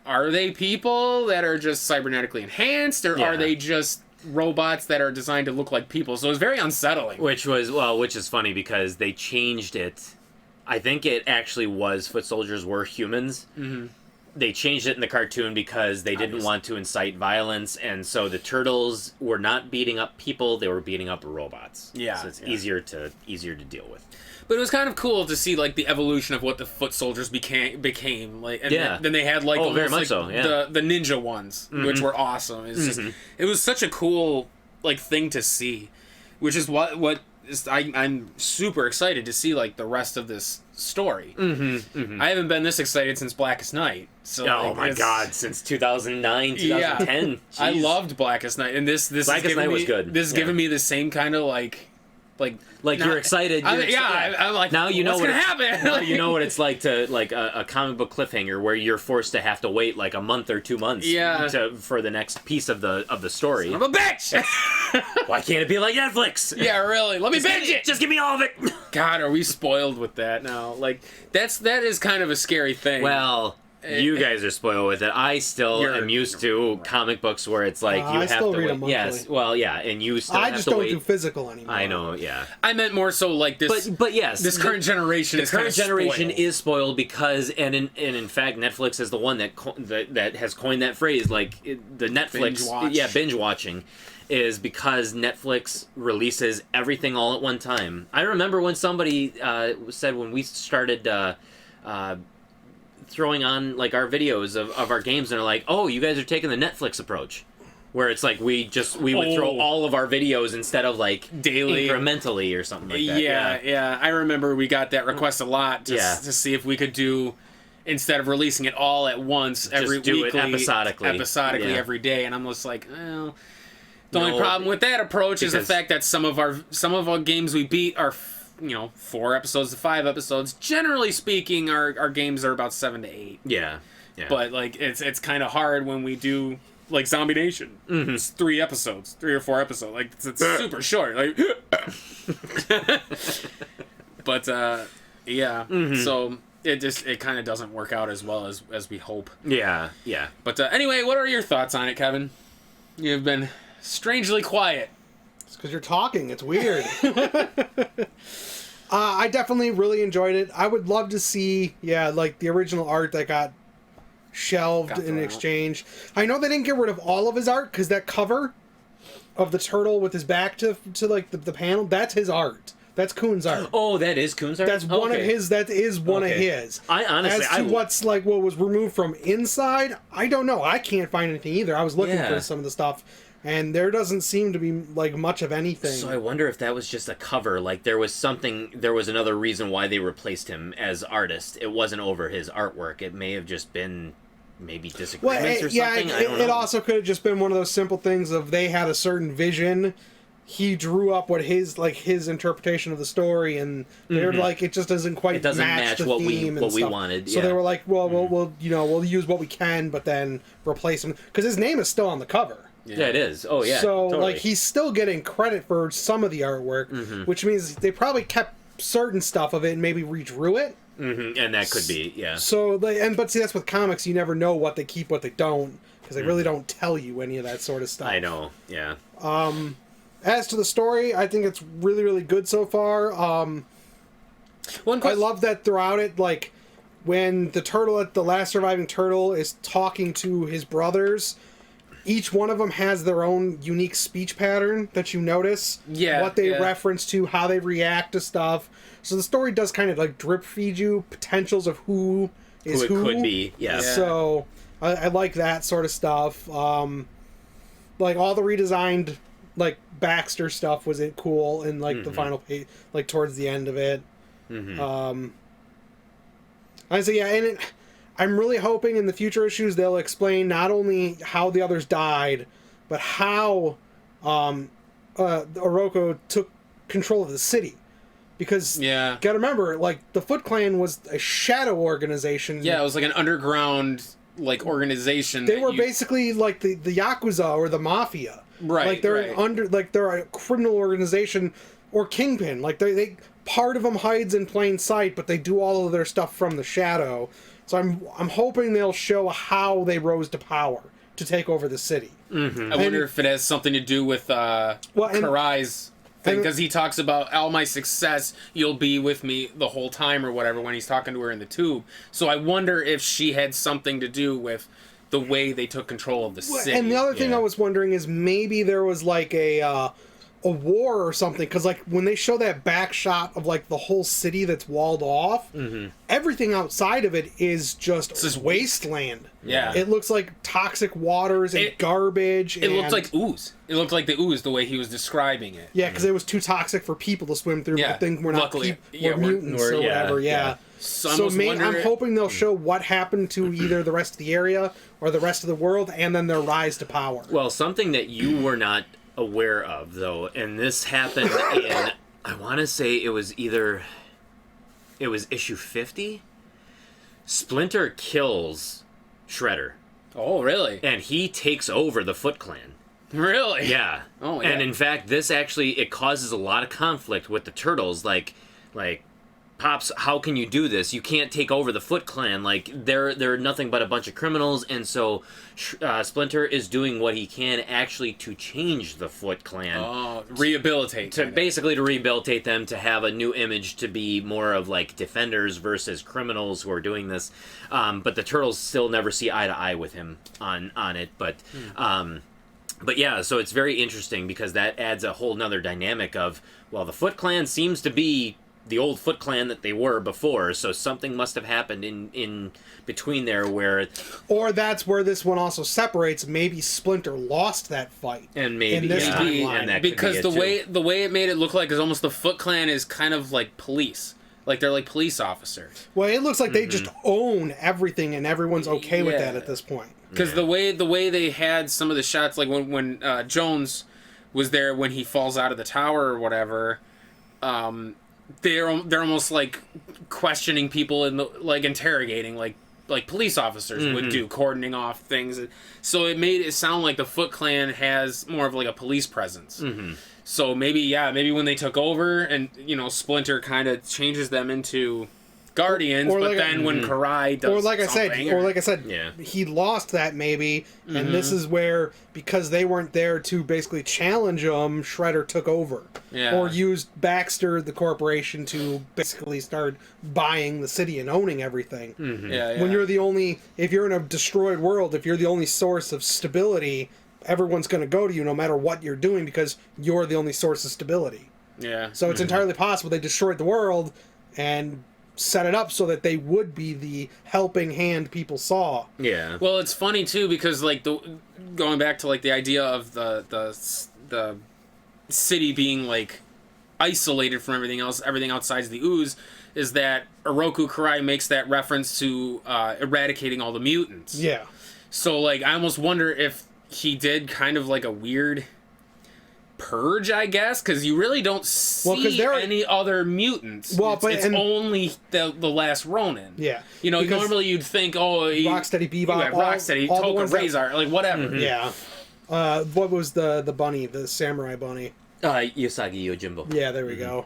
Are they people that are just cybernetically enhanced, or are they just robots that are designed to look like people? So it was very unsettling. Which is funny because they changed it. I think it actually was foot soldiers were humans. They changed it in the cartoon because they didn't want to incite violence, and so the turtles were not beating up people; they were beating up robots. Yeah, so it's easier to deal with. But it was kind of cool to see like the evolution of what the foot soldiers became like, and then they had like very much like, so, yeah. the ninja ones, which were awesome. It's just it was such a cool like thing to see, which is what is I'm super excited to see like the rest of this story. I haven't been this excited since Blackest Night. So oh my god, since 2009, 2010. Yeah. I loved Blackest Night, and this Blackest Night was good. This is giving me the same kind of like you're excited. I'm like, now you know what's gonna happen. Now you know what it's like to like a comic book cliffhanger where you're forced to have to wait like a month or 2 months for the next piece of the story. I'm a bitch. Why can't it be like Netflix? Yeah, really. Let me binge it. Just give me all of it. God, are we spoiled with that now? Like that is kind of a scary thing. Well, you guys are spoiled with it. I still am used to comic books where it's like you have to wait. Yes, well, yeah, and you still have to wait. I just don't do physical anymore. I know, yeah. I meant more so like this. But yes, this current generation is current generation spoiled. is spoiled because, and in fact, Netflix is the one that has coined that phrase, like the Netflix, binge watching. Is because Netflix releases everything all at one time. I remember when somebody said when we started throwing on like our videos of our games, and they're like, "Oh, you guys are taking the Netflix approach," where it's like we would throw all of our videos instead of like daily, incrementally or something like that. Yeah. I remember we got that request a lot to see if we could do. Instead of releasing it all at once, every weekly, episodically every day, and I'm just like, well. The only problem with that approach is the fact that some of our games we beat are, 4 episodes to 5 episodes. Generally speaking, our games are about 7 to 8. Yeah. But like it's kind of hard when we do like Zombie Nation. It's 3 episodes, 3 or 4 episodes. Like it's super short. Like, but so it kind of doesn't work out as well as we hope. Yeah. But anyway, what are your thoughts on it, Kevin? You've been strangely quiet. It's because you're talking. It's weird. I definitely really enjoyed it. I would love to see, like the original art that got shelved in exchange. I know they didn't get rid of all of his art because that cover of the turtle with his back to like the panel, that's his art. That's Kuhn's art. Oh, that is Kuhn's art? That's one of his. That is one of his. I honestly... As to what's like what was removed from inside, I don't know. I can't find anything either. I was looking for some of the stuff. And there doesn't seem to be, like, much of anything. So I wonder if that was just a cover. Like, there was another reason why they replaced him as artist. It wasn't over his artwork. It may have just been maybe disagreements or something. I don't know. It also could have just been one of those simple things of they had a certain vision. He drew up what his interpretation of the story, and they're like, it just doesn't quite match what we wanted. So they were like, well, we'll use what we can, but then replace him. Because his name is still on the cover. Yeah, it is. Oh, yeah. So, totally. like, he's still getting credit for some of the artwork, which means they probably kept certain stuff of it and maybe redrew it. And that could be, yeah. So, but see, that's with comics. You never know what they keep, what they don't, because they really don't tell you any of that sort of stuff. I know, yeah. As to the story, I think it's really, really good so far. I love that throughout it, like, when the last surviving turtle is talking to his brothers, each one of them has their own unique speech pattern that you notice. Yeah. What they reference to, how they react to stuff. So the story does kind of like drip feed you potentials of who is who. It could be, yeah. So I like that sort of stuff. Like all the redesigned like Baxter stuff was it cool in like the final page, like towards the end of it. I say and I'm really hoping in the future issues they'll explain not only how the others died, but how Oroku took control of the city. Because gotta remember, like the Foot Clan was a shadow organization. Yeah, it was like an underground like organization. They were basically like the Yakuza or the Mafia. Right. Like they're a criminal organization or kingpin. Like they part of them hides in plain sight, but they do all of their stuff from the shadow. So I'm hoping they'll show how they rose to power to take over the city. I wonder if it has something to do with Karai's thing, because he talks about all my success, you'll be with me the whole time or whatever when he's talking to her in the tube. So I wonder if she had something to do with the way they took control of the city. And the other thing I was wondering is maybe there was like a war or something, because like when they show that back shot of like the whole city that's walled off, everything outside of it is just wasteland. Yeah, it looks like toxic waters and garbage. It looked like ooze. It looked like the ooze the way he was describing it. Yeah, because it was too toxic for people to swim through. Yeah, but things were not luckily, we're mutants or whatever. Yeah. So I'm hoping they'll show what happened to either the rest of the area or the rest of the world, and then their rise to power. Well, something that you were not aware of, though, and this happened in, I want to say it was issue 50? Splinter kills Shredder. Oh, really? And he takes over the Foot Clan. Really? Yeah. Oh, yeah. And in fact, this actually, it causes a lot of conflict with the Turtles, like Pops, how can you do this? You can't take over the Foot Clan. Like, they're nothing but a bunch of criminals, and so Splinter is doing what he can actually to change the Foot Clan. Rehabilitate. Basically to rehabilitate them, to have a new image, to be more of, like, defenders versus criminals who are doing this. But the Turtles still never see eye to eye with him on it. But yeah, so it's very interesting, because that adds a whole nother dynamic of, well, the Foot Clan seems to be the old Foot Clan that they were before, so something must have happened in between there where... Or that's where this one also separates. Maybe Splinter lost that fight. And maybe, in this timeline. and that because could be the way it made it look like is almost the Foot Clan is kind of like police. Like, they're like police officers. Well, it looks like they just own everything, and everyone's okay with that at this point. Because the way they had some of the shots, like when Jones was there when he falls out of the tower or whatever... They're almost like questioning people in the like interrogating like police officers would do, cordoning off things. So it made it sound like the Foot Clan has more of like a police presence. So maybe when they took over and Splinter kind of changes them into Guardians, but then when Karai does or like I said, yeah. he lost that maybe, and this is where, because they weren't there to basically challenge him, Shredder took over, or used Baxter, the corporation, to basically start buying the city and owning everything. When you're if you're in a destroyed world, if you're the only source of stability, everyone's going to go to you no matter what you're doing, because you're the only source of stability. Yeah. So it's entirely possible they destroyed the world and set it up so that they would be the helping hand people saw. Yeah. Well, it's funny too, because like going back to like the idea of the city being like isolated from everything else, everything outside the ooze, is that Oroku Karai makes that reference to eradicating all the mutants. Yeah. So like I almost wonder if he did kind of like a weird purge, I guess, because you really don't see any other mutants. Well, it's only the Last Ronin. Yeah. Normally you'd think, Rocksteady, Bebop, Rocksteady, Toka, Razor, like whatever. Yeah. What was the bunny, the samurai bunny? Yosagi Yojimbo. Yeah, there we go.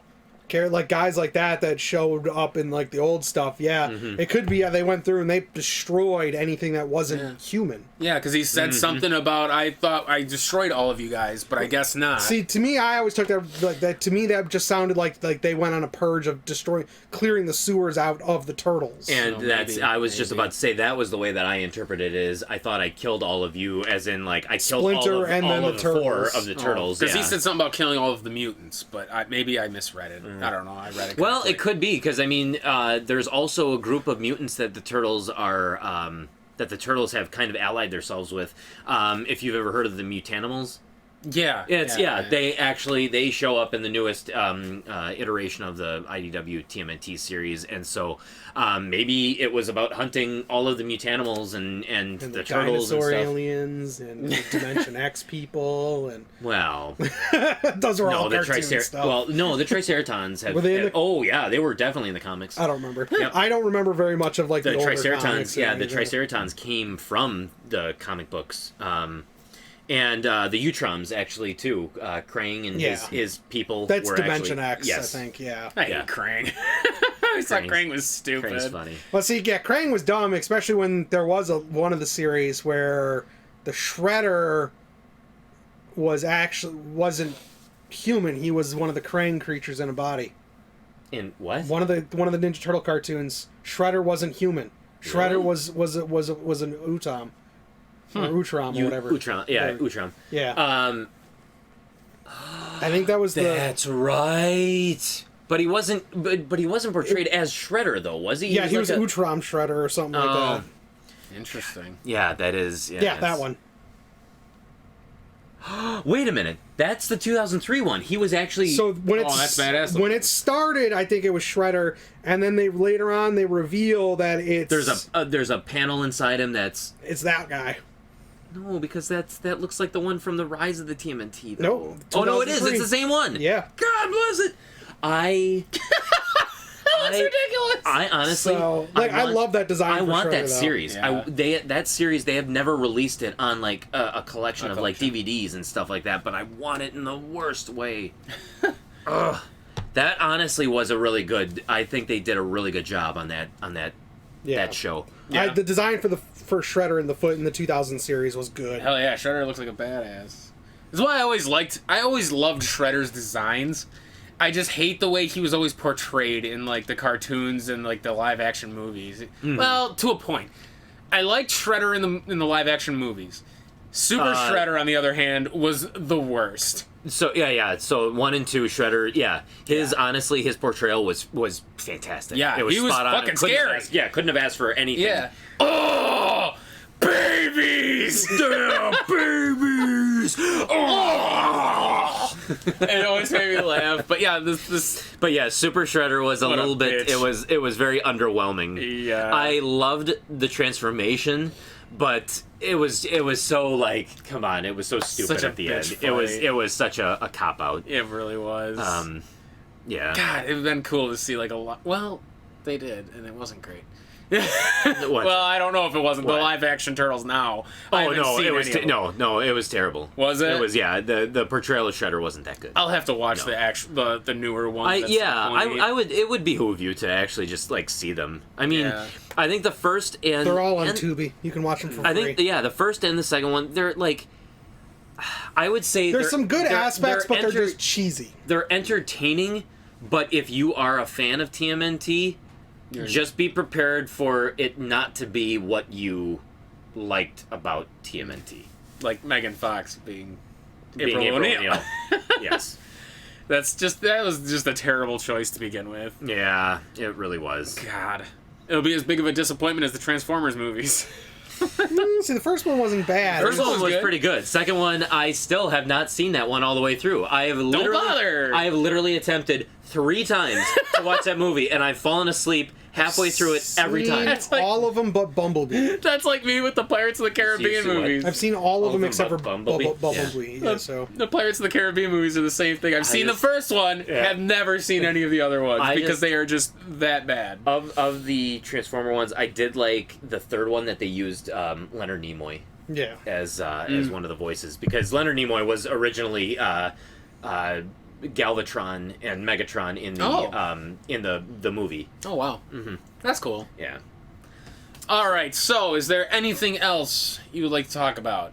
Like guys like that showed up in like the old stuff. Yeah, it could be they went through and they destroyed anything that wasn't human. Yeah, because he said something about, I thought I destroyed all of you guys, but I guess not. See, to me, I always took that like that. To me, that just sounded like they went on a purge of clearing the sewers out of the turtles. And I was just about to say that was the way that I interpreted it. Is I thought I killed all of you, as in like I killed Splinter all of the turtles. 4 of the turtles. Because he said something about killing all of the mutants, but maybe I misread it. I don't know. I read it. Well, it could be, because I mean, there's also a group of mutants that the turtles are that the Turtles have kind of allied themselves with. If you've ever heard of the Mutanimals. Yeah. They show up in the newest iteration of the IDW TMNT series, and so maybe it was about hunting all of the Mutanimals and the Turtles and dinosaur stuff. aliens and Dimension X people and Well, those are all cartoon stuff. Well, no, the Triceratons have. Were they in the- Oh yeah, they were definitely in the comics. I don't remember. Yep. I don't remember very much of like the older Triceratons. comics Yeah, and the anything. Triceratons came from the comic books. And the Utroms actually too. Krang and his people. That's were Dimension actually, X, yes. I think. Yeah. I hate Yeah. Krang. I always thought Krang's- Krang was stupid. Krang's funny. Well, see, yeah, Krang was dumb, especially when there was one of the series where the Shredder wasn't human. He was one of the Krang creatures in a body. In what? One of the Ninja Turtle cartoons, Shredder wasn't human. Shredder Really? was an Utom. Or Utrom or whatever. Utrom. Yeah, Or- Utrom. Yeah. I think that was That's right. But he wasn't. But he wasn't portrayed as Shredder, though, was he? he was like Utrom Shredder or something like Oh. that. Interesting. Yeah, that is. Yeah, that one. Wait a minute. That's the 2003 one. He was actually. So when that's badass. when it started, I think it was Shredder, and then later on they reveal that there's a panel inside him that's. it's that guy. No, because that looks like the one from the Rise of the TMNT. Though. Nope, Oh no, it is. 2003. It's the same one. Yeah. God bless it. That's ridiculous. I honestly, So I love that design. I for want Shredder, that though. series. Yeah. That series they have never released it on like a collection of like collection. DVDs and stuff like that. But I want it in the worst way. Ugh. That honestly was a really good. I think they did a really good job on that Yeah. that show. Yeah. The design for Shredder in the foot in the 2000 series was good. Hell yeah, Shredder looks like a badass. That's why I always loved Shredder's designs. I just hate the way he was always portrayed in like the cartoons and like the live action movies. Well, to a point. I liked Shredder in the live action movies. Super Shredder, on the other hand, was the worst. So yeah. So 1 and 2 Shredder, honestly his portrayal was fantastic. Yeah, it was he was spot on. fucking Couldn't have scary. asked- couldn't have asked for anything. Yeah. Oh, babies! Yeah, babies. Oh! It always made me laugh. But yeah, But yeah, Super Shredder was a What a little bit. bitch. It was very underwhelming. Yeah. I loved the transformation, but it was so like, come on, it was so stupid Such a at the bitch end. fight. It was such a cop out. It really was. Yeah. God, it would have been cool to see like a lot. Well, they did, and it wasn't great. What? Well, I don't know if it wasn't What? the live action Turtles now. I Oh haven't no, seen it was any of them. no, it was terrible. Was it? It was the portrayal of Shredder wasn't that good. I'll have to watch No. the newer ones. I would it would behoove you to actually just like see them. I mean, Yeah. I think the first and They're all on and- Tubi. You can watch them for free. I think the first and the second one, they're like, I would say There's some good aspects, but they're just cheesy. they're entertaining. But if you are a fan of TMNT, just be prepared for it not to be what you liked about TMNT. like Megan Fox being Being April O'Neil. O'Neil. Yes. That was just a terrible choice to begin with. Yeah, it really was. God, it'll be as big of a disappointment as the Transformers movies. See, the first one wasn't bad. First one was good. pretty good. Second one, I still have not seen that one all the way through. I have bother. I have literally attempted 3 times to watch that movie, and I've fallen asleep halfway through it every Seen time. That's like- all of them but Bumblebee. That's like me with the Pirates of the Caribbean See what? movies. I've seen all of them them except for but Bumblebee? Bumblebee. Yeah, so The Pirates of the Caribbean movies are the same thing. I've seen just- the first one, Yeah. have never seen any of the other ones I because just- they are just that bad. Of the Transformer ones, I did like the third one that they used Leonard Nimoy yeah. as one of the voices, because Leonard Nimoy was originally Galvatron and Megatron in the movie. Oh wow, that's cool. Yeah. All right, so is there anything else you would like to talk about?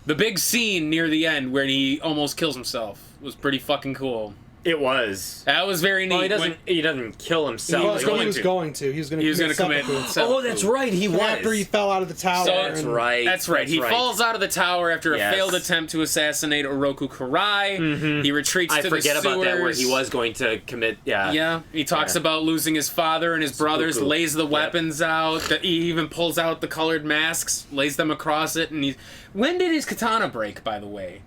The big scene near the end where he almost kills himself was pretty fucking cool. It was. That was very neat. Well, he doesn't kill himself. He He was was going going to. He was going to commit seppuku. seppuku. Oh, that's right. He was. After he fell out of the tower. So- That's right. That's right. He right. falls out of the tower after Yes. a failed attempt to assassinate Oroku Karai. He retreats I to forget the sewers. about that, where he was going to commit. Yeah. Yeah, he talks Yeah. about losing his father and his brothers, Seppuku. lays the Yep. weapons out. He even pulls out the colored masks, lays them across it, and he. When did his katana break, by the way?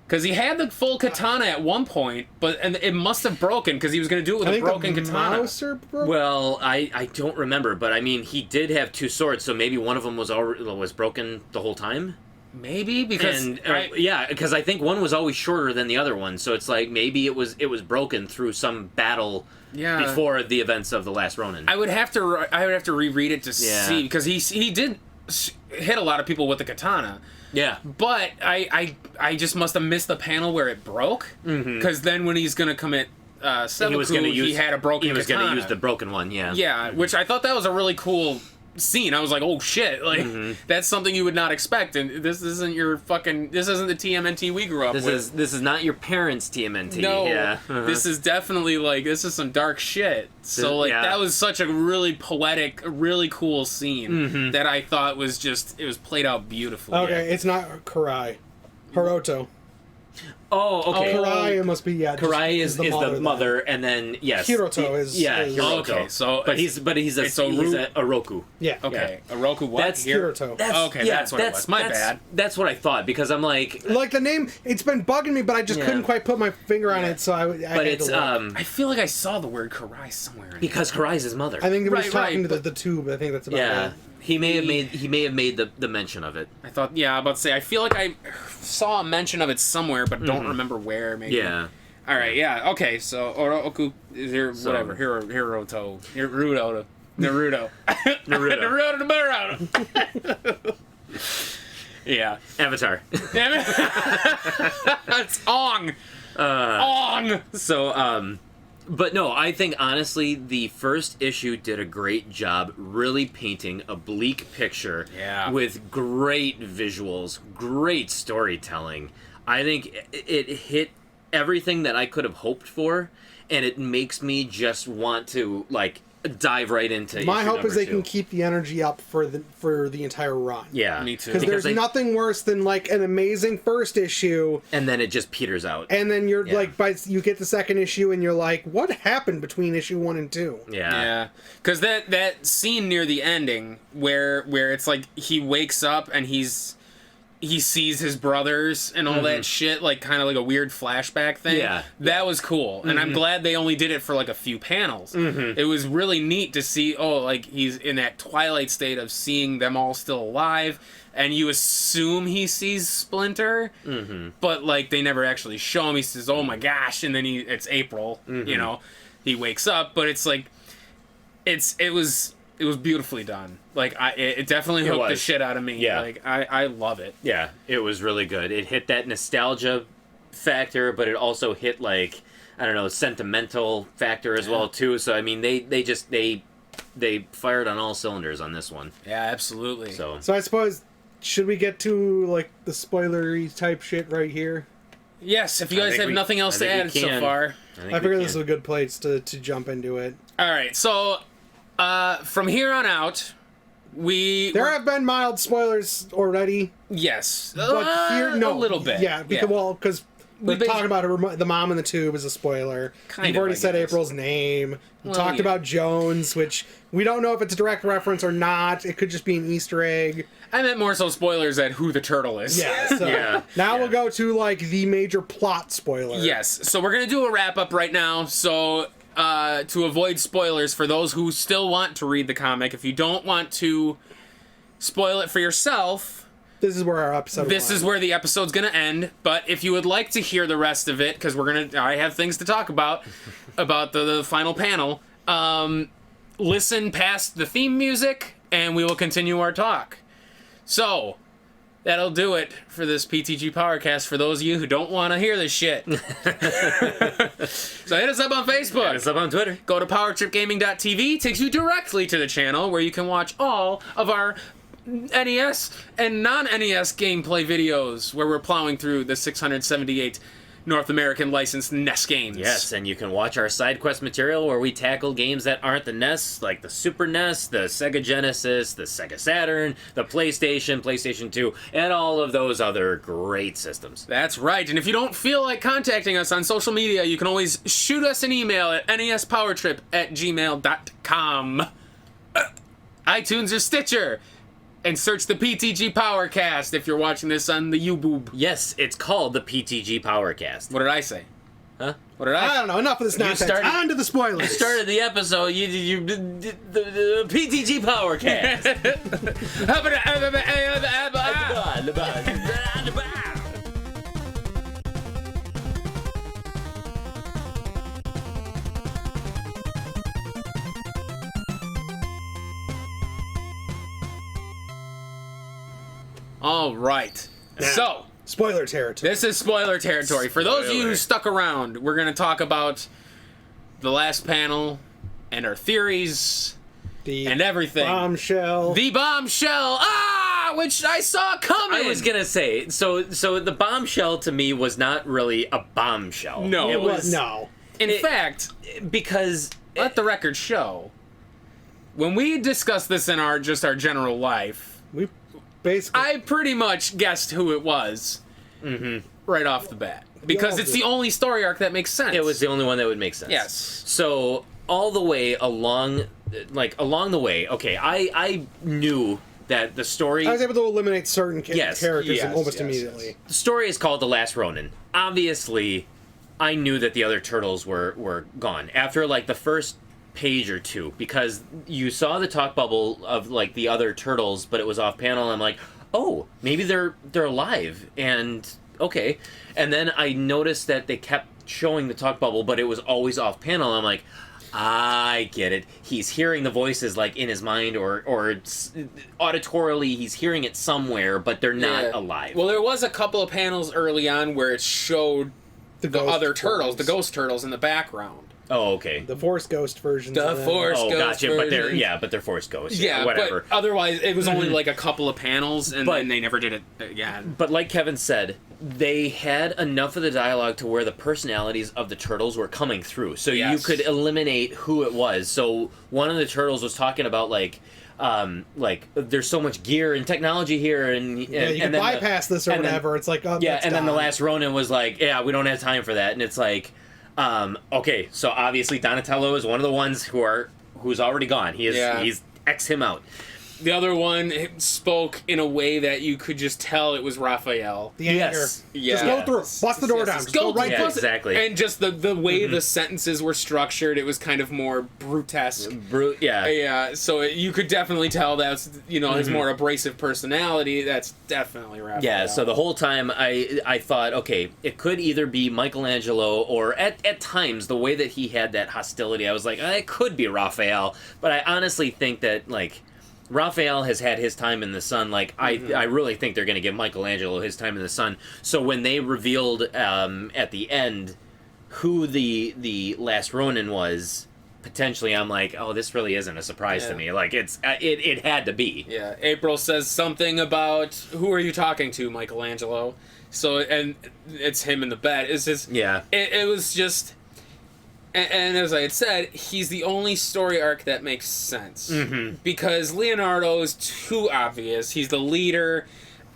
Because he had the full katana at one point, and it must have broken because he was going to do it with I a think broken the katana. Mouser broke. Well, I don't remember, but I mean, he did have two swords, so maybe one of them was broken the whole time. Maybe because And yeah, because I think one was always shorter than the other one, so it's like maybe it was broken through some battle before the events of the Last Ronin. I would have to reread it to see because he did hit a lot of people with the katana. Yeah. But I just must have missed the panel where it broke. Because then when he's going to commit seppuku, he had a broken katana. He was going to use the broken one, yeah. Yeah, which I thought that was a really cool scene. I was like, oh shit, like that's something you would not expect, and this isn't the TMNT we grew up with. This is not your parents' TMNT. No, yeah. this is definitely this is some dark shit. So that was such a really poetic, really cool scene that I thought it was played out beautifully. Okay, it's not Karai. Hiroto. Oh, okay. Karai must be Karai is the there. mother, and then yes, Hiroto is Hiroto. Okay, so he's a Oroku. Yeah. Okay, Oroku what? That's Hiroto. That's what it was. My bad. That's what I thought, because I'm like the name. It's been bugging me, but I just couldn't quite put my finger on it. So I but had it's to look. I feel like I saw the word Karai somewhere. because Karai's his mother. I think he was right, talking to but- the tube. I think that's about Yeah, it. he may have made the mention of it. I thought, I'm about to say, I feel like I saw a mention of it somewhere, but don't remember where, maybe. Yeah. All right, yeah, okay, so Oroku, whatever, Hiroto, Naruto. Yeah. Avatar. Damn it. It's Ong. Ong. So, but no, I think honestly the first issue did a great job really painting a bleak picture with great visuals, great storytelling. I think it hit everything that I could have hoped for, and it makes me just want to dive right into My issue hope is they number 2. can keep the energy up for the entire run. Yeah, Me too. Because there's nothing worse than an amazing first issue, and then it just peters out. and then you're you get the second issue and you're like, what happened between issue 1 and 2? Yeah, because that scene near the ending where it's like he wakes up and he sees his brothers and all that shit, kind of like a weird flashback thing. Yeah. That was cool. And I'm glad they only did it for a few panels. It was really neat to see, he's in that twilight state of seeing them all still alive. And you assume he sees Splinter, but they never actually show him. He says, oh my gosh. And then it's April, he wakes up, but it's it was beautifully done. It definitely hooked the shit out of me. Yeah. I love it. Yeah, it was really good. It hit that nostalgia factor, but it also hit I don't know, sentimental factor as well too. So I mean, they fired on all cylinders on this one. Yeah, absolutely. So So I suppose, should we get to the spoilery type shit right here? yes, if you guys have nothing else to add so far. I figure this is a good place to jump into it. All right, so from here on out, There have been mild spoilers already, yes, but here a little bit. Yeah, because we're We talking about the mom in the tube is a spoiler. You've already I said guess. April's name. You talked yeah. about Jones, which we don't know if it's a direct reference or not. It could just be an Easter egg. I mept more so spoilers at who the turtle is. Yeah. So now we'll go to the major plot spoiler. Yes. So we're gonna do a wrap up right now. So to avoid spoilers for those who still want to read the comic, if you don't want to spoil it for yourself, This is where our episode. this is where the episode's gonna end. But if you would like to hear the rest of it, because I have things to talk about the final panel. Listen past the theme music, and we will continue our talk. So that'll do it for this PTG Powercast for those of you who don't want to hear this shit. So hit us up on Facebook. hit us up on Twitter. Go to powertripgaming.tv. Takes you directly to the channel where you can watch all of our NES and non-NES gameplay videos where we're plowing through the 678 North American licensed NES games. Yes, and you can watch our side quest material where we tackle games that aren't the NES, like the Super NES, the Sega Genesis, the Sega Saturn, the PlayStation, PlayStation 2, and all of those other great systems. That's right. And if you don't feel like contacting us on social media, you can always shoot us an email at nespowertrip@gmail.com. iTunes or Stitcher. And search the PTG Powercast if you're watching this on the YouTube. Yes, it's called the PTG Powercast. What did I say? Huh? What did I say? I don't know. Enough of this nonsense. On to the spoilers. You started the episode, the PTG Powercast. All right. Now, So, spoiler territory. this is spoiler territory. For those of you who stuck around, we're going to talk about the last panel and our theories The and everything. bombshell. The bombshell, which I saw coming. I was gonna say, so the bombshell to me was not really a bombshell. No. it was no. In fact, because let the record show, when we discussed this in our general life, We basically. I pretty much guessed who it was right off the bat. Because it's the only story arc that makes sense. it was the only one that would make sense. Yes. So all the way along the way, okay, I knew that the story. I was able to eliminate certain Yes, characters yes, almost yes, immediately. The story is called The Last Ronin. Obviously, I knew that the other turtles were gone after like the first page or two, because you saw the talk bubble of like the other turtles, but it was off panel. And I'm like, oh, maybe they're alive, and okay. And then I noticed that they kept showing the talk bubble, but it was always off panel. I'm like, I get it. He's hearing the voices like in his mind, or auditorily he's hearing it somewhere, but they're not alive. Well, there was a couple of panels early on where it showed the ghost other turtles, the ghost turtles in the background. Oh, okay. The Force Ghost versions. The of them. Force Oh, Ghost gotcha. But version. they're Force Ghosts. Yeah, whatever. but otherwise it was only like a couple of panels, and But- then they never did it again. But like Kevin said, they had enough of the dialogue to where the personalities of the turtles were coming through, so you Yes. could eliminate who it was. So one of the turtles was talking about like there's so much gear and technology here, and Yeah, you can then bypass this or and then- whatever. It's like, oh, yeah, that's and then the gone. last Ronin was like, yeah, we don't have time for that, and it's like, okay, so obviously Donatello is one of the ones who's already gone. He's X him out. The other one spoke in a way that you could just tell it was Raphael. The anger. Yes. Just Yeah. go through. Bust the door down. Just go right Yeah, through. exactly. And just the way the sentences were structured, it was kind of more brutesque. Yeah. Yeah, so you could definitely tell that's, his more abrasive personality. That's definitely Raphael. Yeah, so the whole time I thought, okay, it could either be Michelangelo, or at times the way that he had that hostility, I was like, it could be Raphael, but I honestly think that, like, Raphael has had his time in the sun. Like, I really think they're going to give Michelangelo his time in the sun. So when they revealed at the end who the Last Ronin was, potentially I'm like, oh, this really isn't a surprise to me. Like, it had to be. Yeah, April says something about, who are you talking to, Michelangelo? So, and it's him in the bed. It's just, Yeah. It was just, and as I had said, he's the only story arc that makes sense. Because Leonardo is too obvious. He's the leader.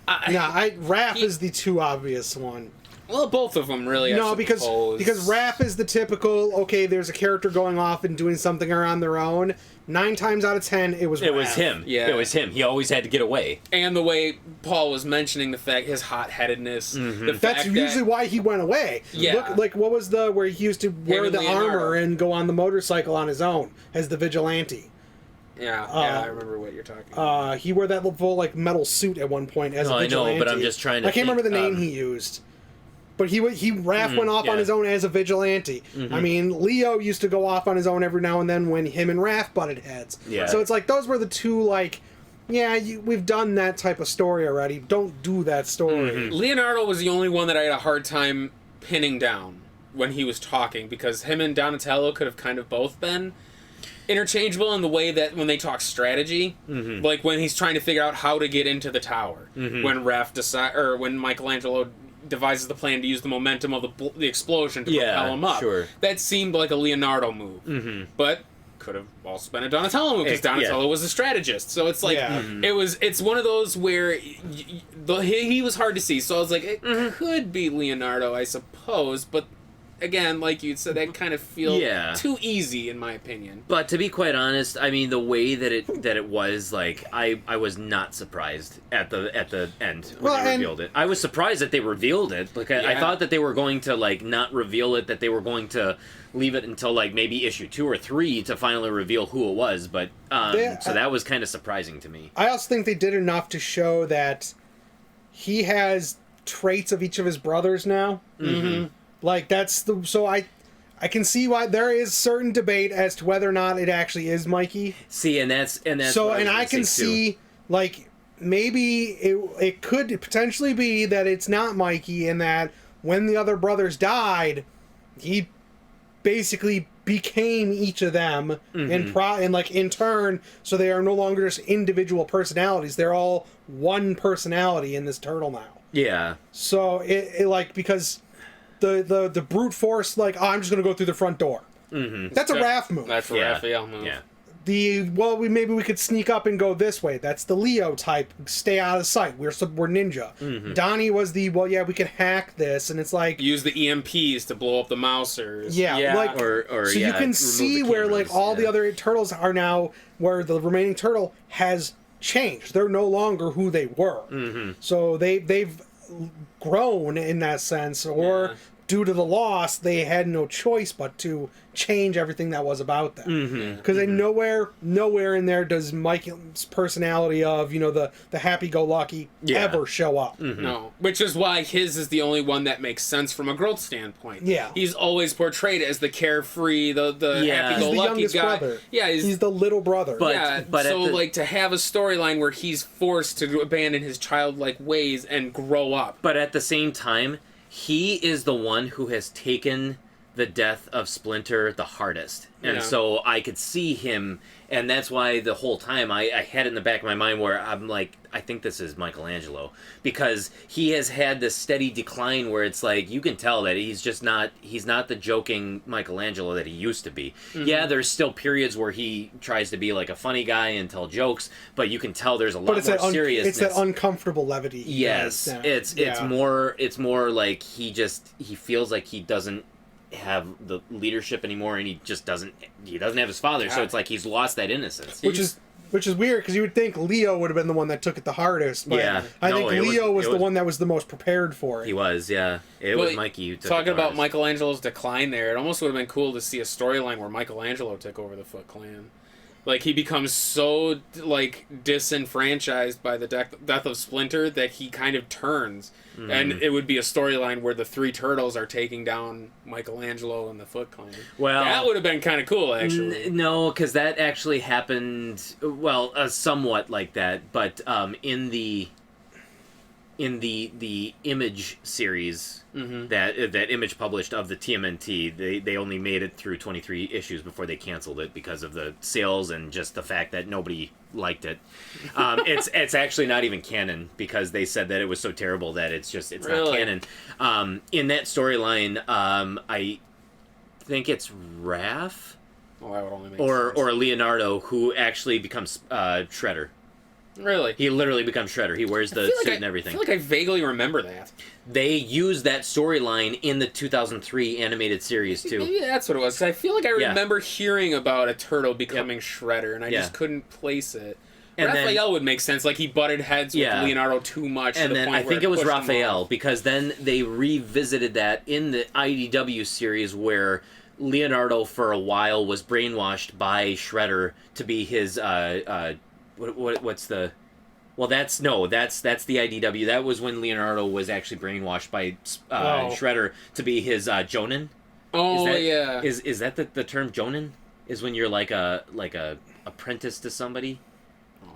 Raph is the too obvious one. Well, both of them, really, No, I because suppose. Raph is the typical, okay, there's a character going off and doing something on their own. 9 times out of 10, it was It Raph. was him. Yeah. It was him. He always had to get away. And the way Paul was mentioning the fact, his hot-headedness. The fact That's usually that, why he went away. Yeah. Look, like, what was where he used to wear and the Leonardo. armor and go on the motorcycle on his own as the vigilante. Yeah, I remember what you're talking about. He wore that full, like, metal suit at one point as a No, I vigilante. know, but I'm just trying to I can't think, remember the name he used. But Raph went off on his own as a vigilante. I mean, Leo used to go off on his own every now and then when him and Raph butted heads. Yeah. So it's like, those were the two, like, we've done that type of story already. Don't do that story. Leonardo was the only one that I had a hard time pinning down when he was talking, because him and Donatello could have kind of both been interchangeable in the way that when they talk strategy, like when he's trying to figure out how to get into the tower, when when Michelangelo devises the plan to use the momentum of the explosion to propel him up. Sure. That seemed like a Leonardo move, but could have also been a Donatello move because Donatello was a strategist. So it's like it's one of those where he was hard to see. So I was like, it could be Leonardo, I suppose, but. Again, like you said, that kind of feels too easy, in my opinion. But to be quite honest, I mean, the way that it was, like, I was not surprised at the end when they revealed it. I was surprised that they revealed it. Like, I thought that they were going to, like, not reveal it, that they were going to leave it until, like, maybe issue 2 or 3 to finally reveal who it was. But so that was kind of surprising to me. I also think they did enough to show that he has traits of each of his brothers now. Mm-hmm. Like, that's the... So I can see why there is certain debate as to whether or not it actually is Mikey. See, and that's so, and I can see, like, maybe it could potentially be that it's not Mikey, and that when the other brothers died, he basically became each of them and like, in turn, so they are no longer just individual personalities. They're all one personality in this turtle now. Yeah. So, it like, because... The brute force, like, oh, I'm just going to go through the front door. Mm-hmm. That's a Raph move. That's a Raphael move. Yeah. Maybe we could sneak up and go this way. That's the Leo type. Stay out of sight. We're ninja. Mm-hmm. Donnie was we can hack this, and it's like... Use the EMPs to blow up the mousers. Yeah. Like, so you can see where, like, all the other turtles are now, where the remaining turtle has changed. They're no longer who they were. Mm-hmm. So they've grown in that sense, or due to the loss, they had no choice but to change everything that was about them. Because nowhere in there does Mike's personality of, the happy-go-lucky ever show up. No, which is why his is the only one that makes sense from a growth standpoint. Yeah, he's always portrayed as the carefree, the happy-go-lucky guy. Brother. Yeah, he's the little brother. But so like to have a storyline where he's forced to abandon his childlike ways and grow up. But at the same time, he is the one who has taken the death of Splinter the hardest. And so I could see him, and that's why the whole time I had it in the back of my mind where I'm like, I think this is Michelangelo. Because he has had this steady decline where it's like, you can tell that he's not the joking Michelangelo that he used to be. Mm-hmm. Yeah, there's still periods where he tries to be like a funny guy and tell jokes, but you can tell there's a lot more seriousness. It's that uncomfortable levity. Yes, it's more like he feels like he doesn't have the leadership anymore, and he doesn't have his father, so it's like he's lost that innocence, which is weird, because you would think Leo would have been the one that took it the hardest, but I think Leo was the one that was the most prepared for it. He was, it was Mikey who took talking it about Michelangelo's decline there. It almost would have been cool to see a storyline where Michelangelo took over the Foot Clan. Like, he becomes so, like, disenfranchised by the death of Splinter that he kind of turns. Mm. And it would be a storyline where the three turtles are taking down Michelangelo and the Foot Clan. Well, that would have been kind of cool, actually. No, because that actually happened, somewhat like that. But in the Image series that Image published of the TMNT, they only made it through 23 issues before they canceled it because of the sales and just the fact that nobody liked it. It's actually not even canon, because they said that it was so terrible that it's not canon. In that storyline, I think it's Raph or Leonardo who actually becomes Shredder. Really? He literally becomes Shredder. He wears the suit and everything. I feel like I vaguely remember that. They used that storyline in the 2003 animated series, too. Maybe that's what it was. 'Cause I feel like I remember hearing about a turtle becoming Shredder, and I just couldn't place it. And Raphael would make sense. Like, he butted heads with Leonardo too much. And then I think it was Raphael, because then they revisited that in the IDW series where Leonardo, for a while, was brainwashed by Shredder to be his... what's the... Well, that's the IDW. That was when Leonardo was actually brainwashed by Shredder to be his Jonin. Oh, Is that the term Jonin? Is when you're like a apprentice to somebody?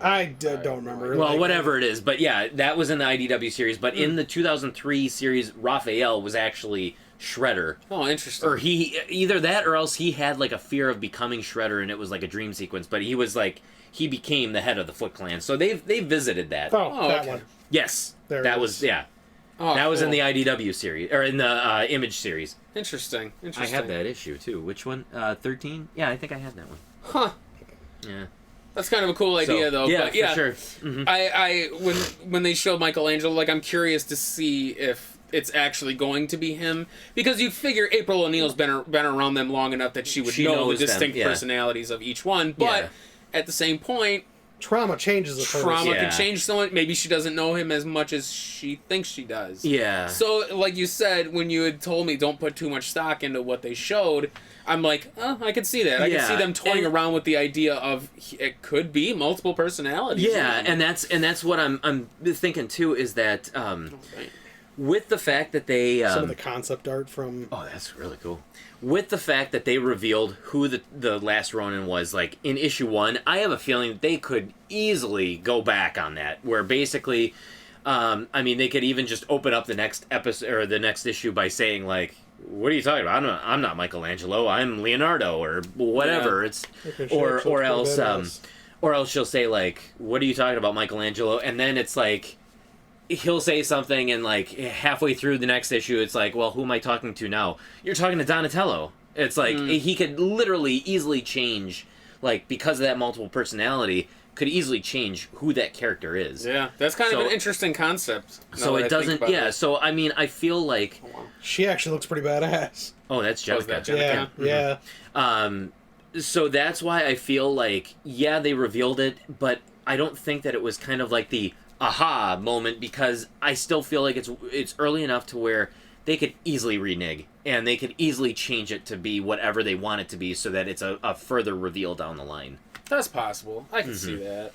I don't remember. Well, whatever it is. But yeah, that was in the IDW series. But in the 2003 series, Raphael was actually Shredder. Oh, interesting. Or either that or else he had like a fear of becoming Shredder, and it was like a dream sequence. But he was like... He became the head of the Foot Clan, so they visited that. Oh, that one. Yes, that was Oh, That was in cool. the IDW series, or in the Image series. Interesting. I had that issue too. Which one? 13? Yeah, I think I had that one. Huh. Yeah. That's kind of a cool idea, though. Yeah, but yeah, for sure. Mm-hmm. I when they showed Michelangelo, like, I'm curious to see if it's actually going to be him, because you'd figure April O'Neil's been around them long enough that she would know the distinct personalities of each one. But at the same point, trauma changes a person. trauma can change someone. Maybe she doesn't know him as much as she thinks she does. Yeah. So, like you said, when you had told me don't put too much stock into what they showed, I'm like, oh, I could see that. I could see them toying around with the idea of it could be multiple personalities. Yeah, and that's what I'm thinking too, is that with the fact that they some of the concept art from that's really cool. With the fact that they revealed who the Last Ronin was, like in issue 1, I have a feeling that they could easily go back on that, where basically, I mean, they could even just open up the next episode or the next issue by saying like, "What are you talking about? I'm not Michelangelo. I'm Leonardo," or whatever. Yeah. It's or else she'll say like, "What are you talking about, Michelangelo?" And then it's like he'll say something, and like halfway through the next issue, it's like, "Well, who am I talking to now?" You're talking to Donatello. It's like he could literally easily change, like because of that multiple personality, could easily change who that character is. Yeah, that's kind of an interesting concept. So it doesn't. Yeah. So I mean, I feel like she actually looks pretty badass. Oh, that's Jessica. Yeah, yeah. So that's why I feel like, yeah, they revealed it, but I don't think that it was kind of like the aha moment, because I still feel like it's early enough to where they could easily renege, and they could easily change it to be whatever they want it to be, so that it's a further reveal down the line. That's possible. I can see that.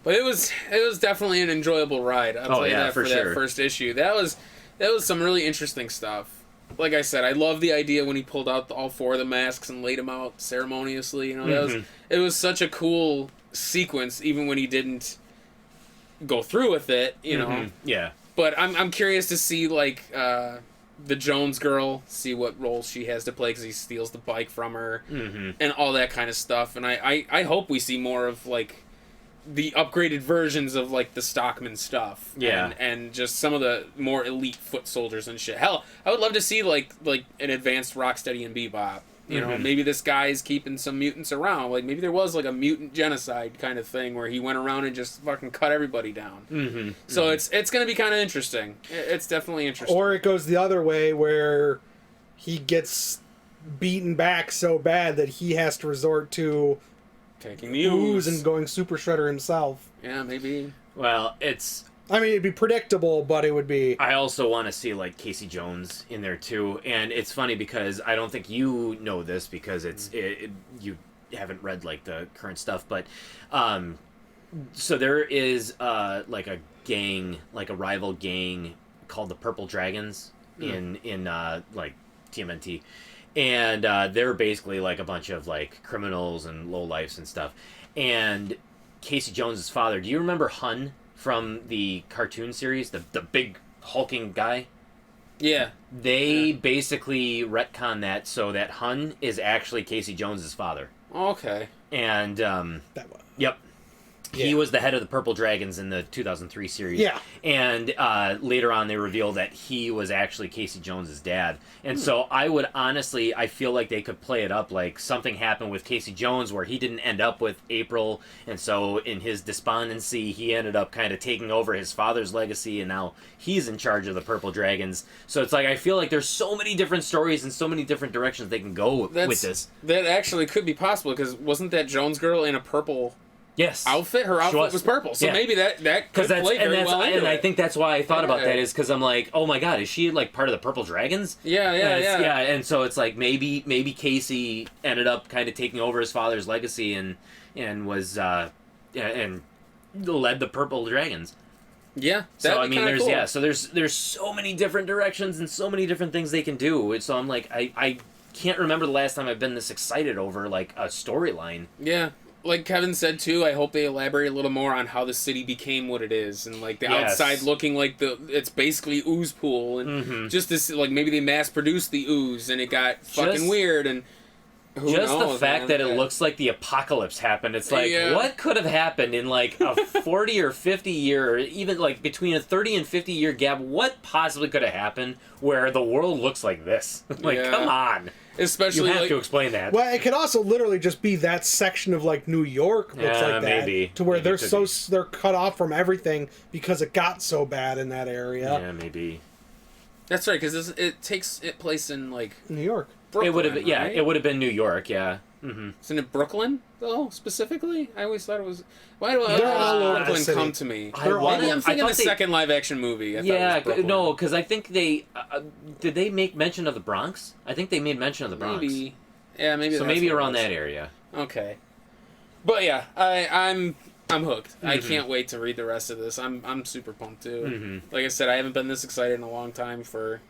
But it was definitely an enjoyable ride. I'll tell you that for that first issue. That was some really interesting stuff. Like I said, I love the idea when he pulled out all 4 of the masks and laid them out ceremoniously. You know, it was such a cool sequence, even when he didn't go through with it. You know, yeah. But I'm curious to see like the Jones girl, see what role she has to play, because he steals the bike from her and all that kind of stuff. And I hope we see more of like the upgraded versions of like the Stockman stuff, and just some of the more elite foot soldiers and shit. Hell, I would love to see like an advanced Rocksteady and Bebop. You know, maybe this guy's keeping some mutants around. Like maybe there was like a mutant genocide kind of thing where he went around and just fucking cut everybody down. So it's going to be kind of interesting. It's definitely interesting. Or it goes the other way where he gets beaten back so bad that he has to resort to taking the ooze and going Super Shredder himself. Yeah, maybe. Well, I mean, it'd be predictable, but it would be... I also want to see, like, Casey Jones in there, too. And it's funny because I don't think you know this because you haven't read, like, the current stuff. But, so there is, like, a gang, like, a rival gang called the Purple Dragons in like, TMNT. And they're basically, like, a bunch of, like, criminals and lowlifes and stuff. And Casey Jones' father, do you remember Hun from the cartoon series, the big hulking guy? Yeah. They basically retcon that so that Hun is actually Casey Jones' father. Okay. And yep. Yeah. He was the head of the Purple Dragons in the 2003 series. Yeah. And later on, they revealed that he was actually Casey Jones' dad. And so I feel like they could play it up like something happened with Casey Jones where he didn't end up with April. And so in his despondency, he ended up kind of taking over his father's legacy. And now he's in charge of the Purple Dragons. So it's like, I feel like there's so many different stories and so many different directions they can go with this. That actually could be possible, because wasn't that Jones girl in a purple... Yes. Outfit? Her outfit was purple. So maybe that could play very well into it. And I think that's why I thought about that, is because I'm like, oh my god, is she like part of the Purple Dragons? Yeah. And so it's like maybe Casey ended up kind of taking over his father's legacy and was and led the Purple Dragons. Yeah. So I mean, there's so many different directions and so many different things they can do. So I'm like, I can't remember the last time I've been this excited over like a storyline. Yeah. Like Kevin said too, I hope they elaborate a little more on how the city became what it is, and like the outside looking like it's basically ooze pool, and just this, like maybe they mass produced the ooze and it got fucking weird, and Who Just knows, the fact man? that it looks like the apocalypse happened. It's like, what could have happened in like a 40 or 50 year, or even like between a 30 and 50 year gap? What possibly could have happened where the world looks like this? Like, come on. Especially you have to explain that. Well, it could also literally just be that section of like New York looks like that, maybe. to where Maybe they're cut off from everything because it got so bad in that area. Yeah, maybe. That's right, because it takes place in like New York. Brooklyn, It would have, right? it would have been New York, yeah. Isn't it Brooklyn though specifically? I always thought it was. Why do They're all over the Brooklyn city. come to me? Maybe I'm thinking the second live action movie. I thought it was Brooklyn. no, because I think they did they make mention of the Bronx? I think they made mention of the Bronx. Maybe. Yeah, maybe. So that's maybe what it around was. that area. Okay. But yeah, I'm hooked. I can't wait to read the rest of this. I'm super pumped too. Like I said, I haven't been this excited in a long time for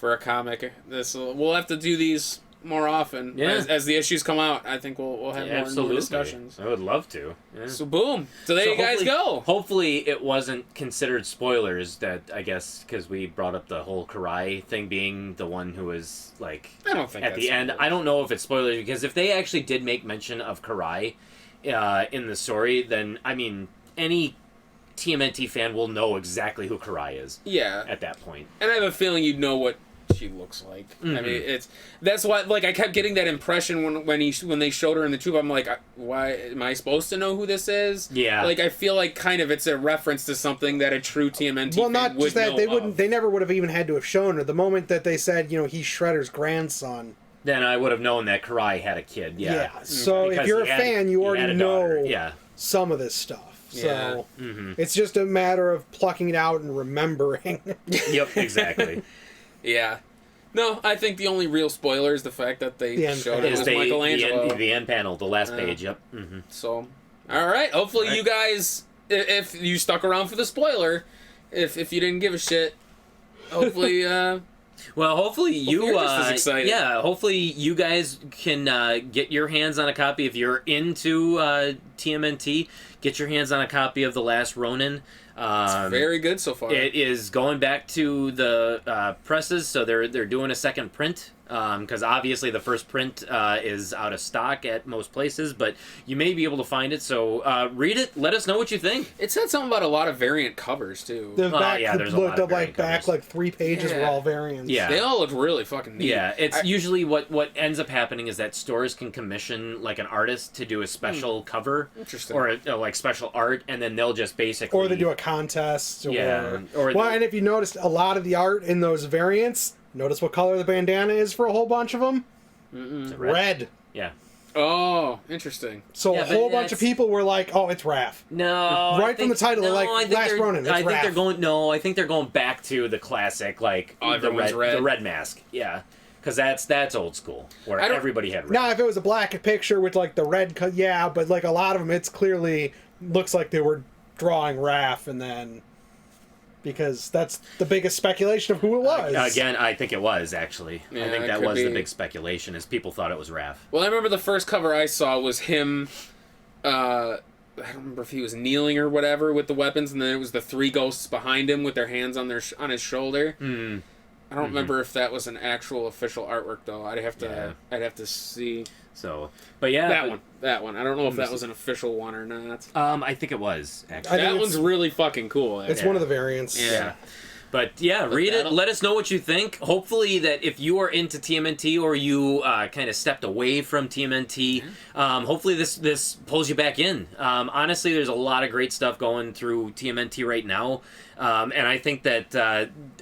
a comic. We'll have to do these more often as the issues come out. I think we'll have more and more discussions. I would love to. Yeah. So boom. So there you guys go. Hopefully it wasn't considered spoilers. That I guess because we brought up the whole Karai thing being the one who was like I don't think at the end. I don't know if it's spoilers because if they actually did make mention of Karai in the story, then I mean any TMNT fan will know exactly who Karai is. Yeah. At that point. And I have a feeling you'd know what she looks like. I mean, that's why. Like, I kept getting that impression when they showed her in the tube. I'm like, why am I supposed to know who this is? Yeah. Like, I feel like kind of it's a reference to something that a true TMNT Well, fan not would just that know they never would have even had to have shown her. The moment that they said, he's Shredder's grandson. Then I would have known that Karai had a kid. Yeah. So Because if you're a he had- fan, you he had already a daughter. know some of this stuff. Yeah. So it's just a matter of plucking it out and remembering. Yep. Exactly. Yeah. No, I think the only real spoiler is the fact that they showed it Is was Michelangelo. the end panel, the last page. Yep. So, all right. Hopefully, you guys, if you stuck around for the spoiler, if you didn't give a shit, hopefully. Well, hopefully you. you're just as excited. Yeah, hopefully you guys can get your hands on a copy if you're into TMNT. Get your hands on a copy of The Last Ronin. It's very good so far. It is going back to the presses, so they're doing a second print. Because obviously the first print is out of stock at most places, but you may be able to find it. So read it. Let us know what you think. It said something about a lot of variant covers too. The back, there's a lot of variant back covers. 3 pages were all variants. Yeah. They all look really fucking neat. Yeah, it's usually what ends up happening is that stores can commission like an artist to do a special cover, Interesting. or like special art, and then they'll just basically Or they do a contest. Or and if you noticed, a lot of the art in those variants, notice what color the bandana is for a whole bunch of them? Red. Yeah. Oh, interesting. So Yeah, a but whole bunch of people were like, "Oh, it's Raph." No, Right from the title, they're like, I think Last Ronin, it's I think Raph. they're going. No, I think they're going back to the classic, like the everyone's red. the red mask. Yeah, because that's old school, where I don't- everybody had red. Now, if it was a black picture with like the red, but like a lot of them, it's clearly looks like they were drawing Raph, and then because that's the biggest speculation of who it was. Again, I think it was actually. Yeah, I think it that could was the be. big speculation, is people thought it was Raph. Well, I remember the first cover I saw was him. I don't remember if he was kneeling or whatever with the weapons, and then it was the 3 ghosts behind him with their hands on on his shoulder. I don't remember if that was an actual official artwork though. I'd have to see. So, but yeah, That one. I don't know if that was an official one or not. I think it was actually. think That one's really fucking cool. It's actually. one of the variants. Yeah. But yeah, read it. Let us know what you think. Hopefully that if you are into TMNT or you kind of stepped away from TMNT, hopefully this pulls you back in. Honestly, there's a lot of great stuff going through TMNT right now. And I think that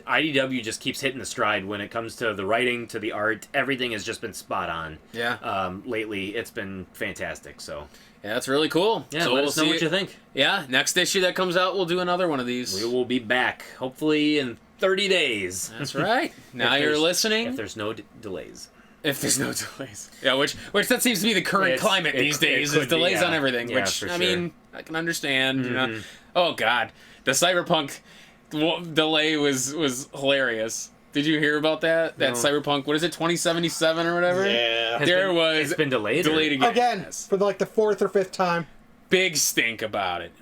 IDW just keeps hitting the stride when it comes to the writing, to the art. Everything has just been spot on. Yeah. Lately, it's been fantastic. So Yeah, that's really cool. yeah, So let we'll us know see what you think. Yeah, next issue that comes out, we'll do another one of these. We will be back, hopefully in 30 days. That's right. Now If you're there's- listening. If there's no delays. If there's no delays. Yeah, which that seems to be the current It's- climate it- these it days, could is be, delays yeah. on everything, Yeah, which, for I sure. mean, I can understand, you know. Oh, God. The Cyberpunk delay was hilarious. Did you hear about that? That No. Cyberpunk, what is it, 2077 or whatever? Yeah. It's been delayed. Delayed or- again. Again, Yes. for like the 4th or 5th time. Big stink about it.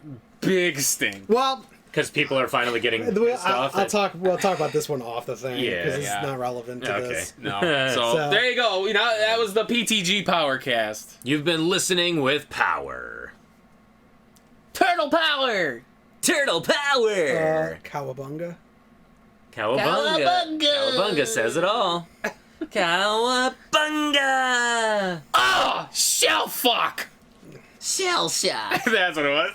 Big stink. Well, Because people are finally getting pissed off. We'll talk about this one off the thing. Yeah. Because it's not relevant to this. No. So, there you go. That was the PTG Powercast. You've been listening with Power. Turtle Power! Turtle Power! Cowabunga. Cowabunga. Cowabunga says it all. Cowabunga! Oh, shell fuck! Shell shock. That's what it was.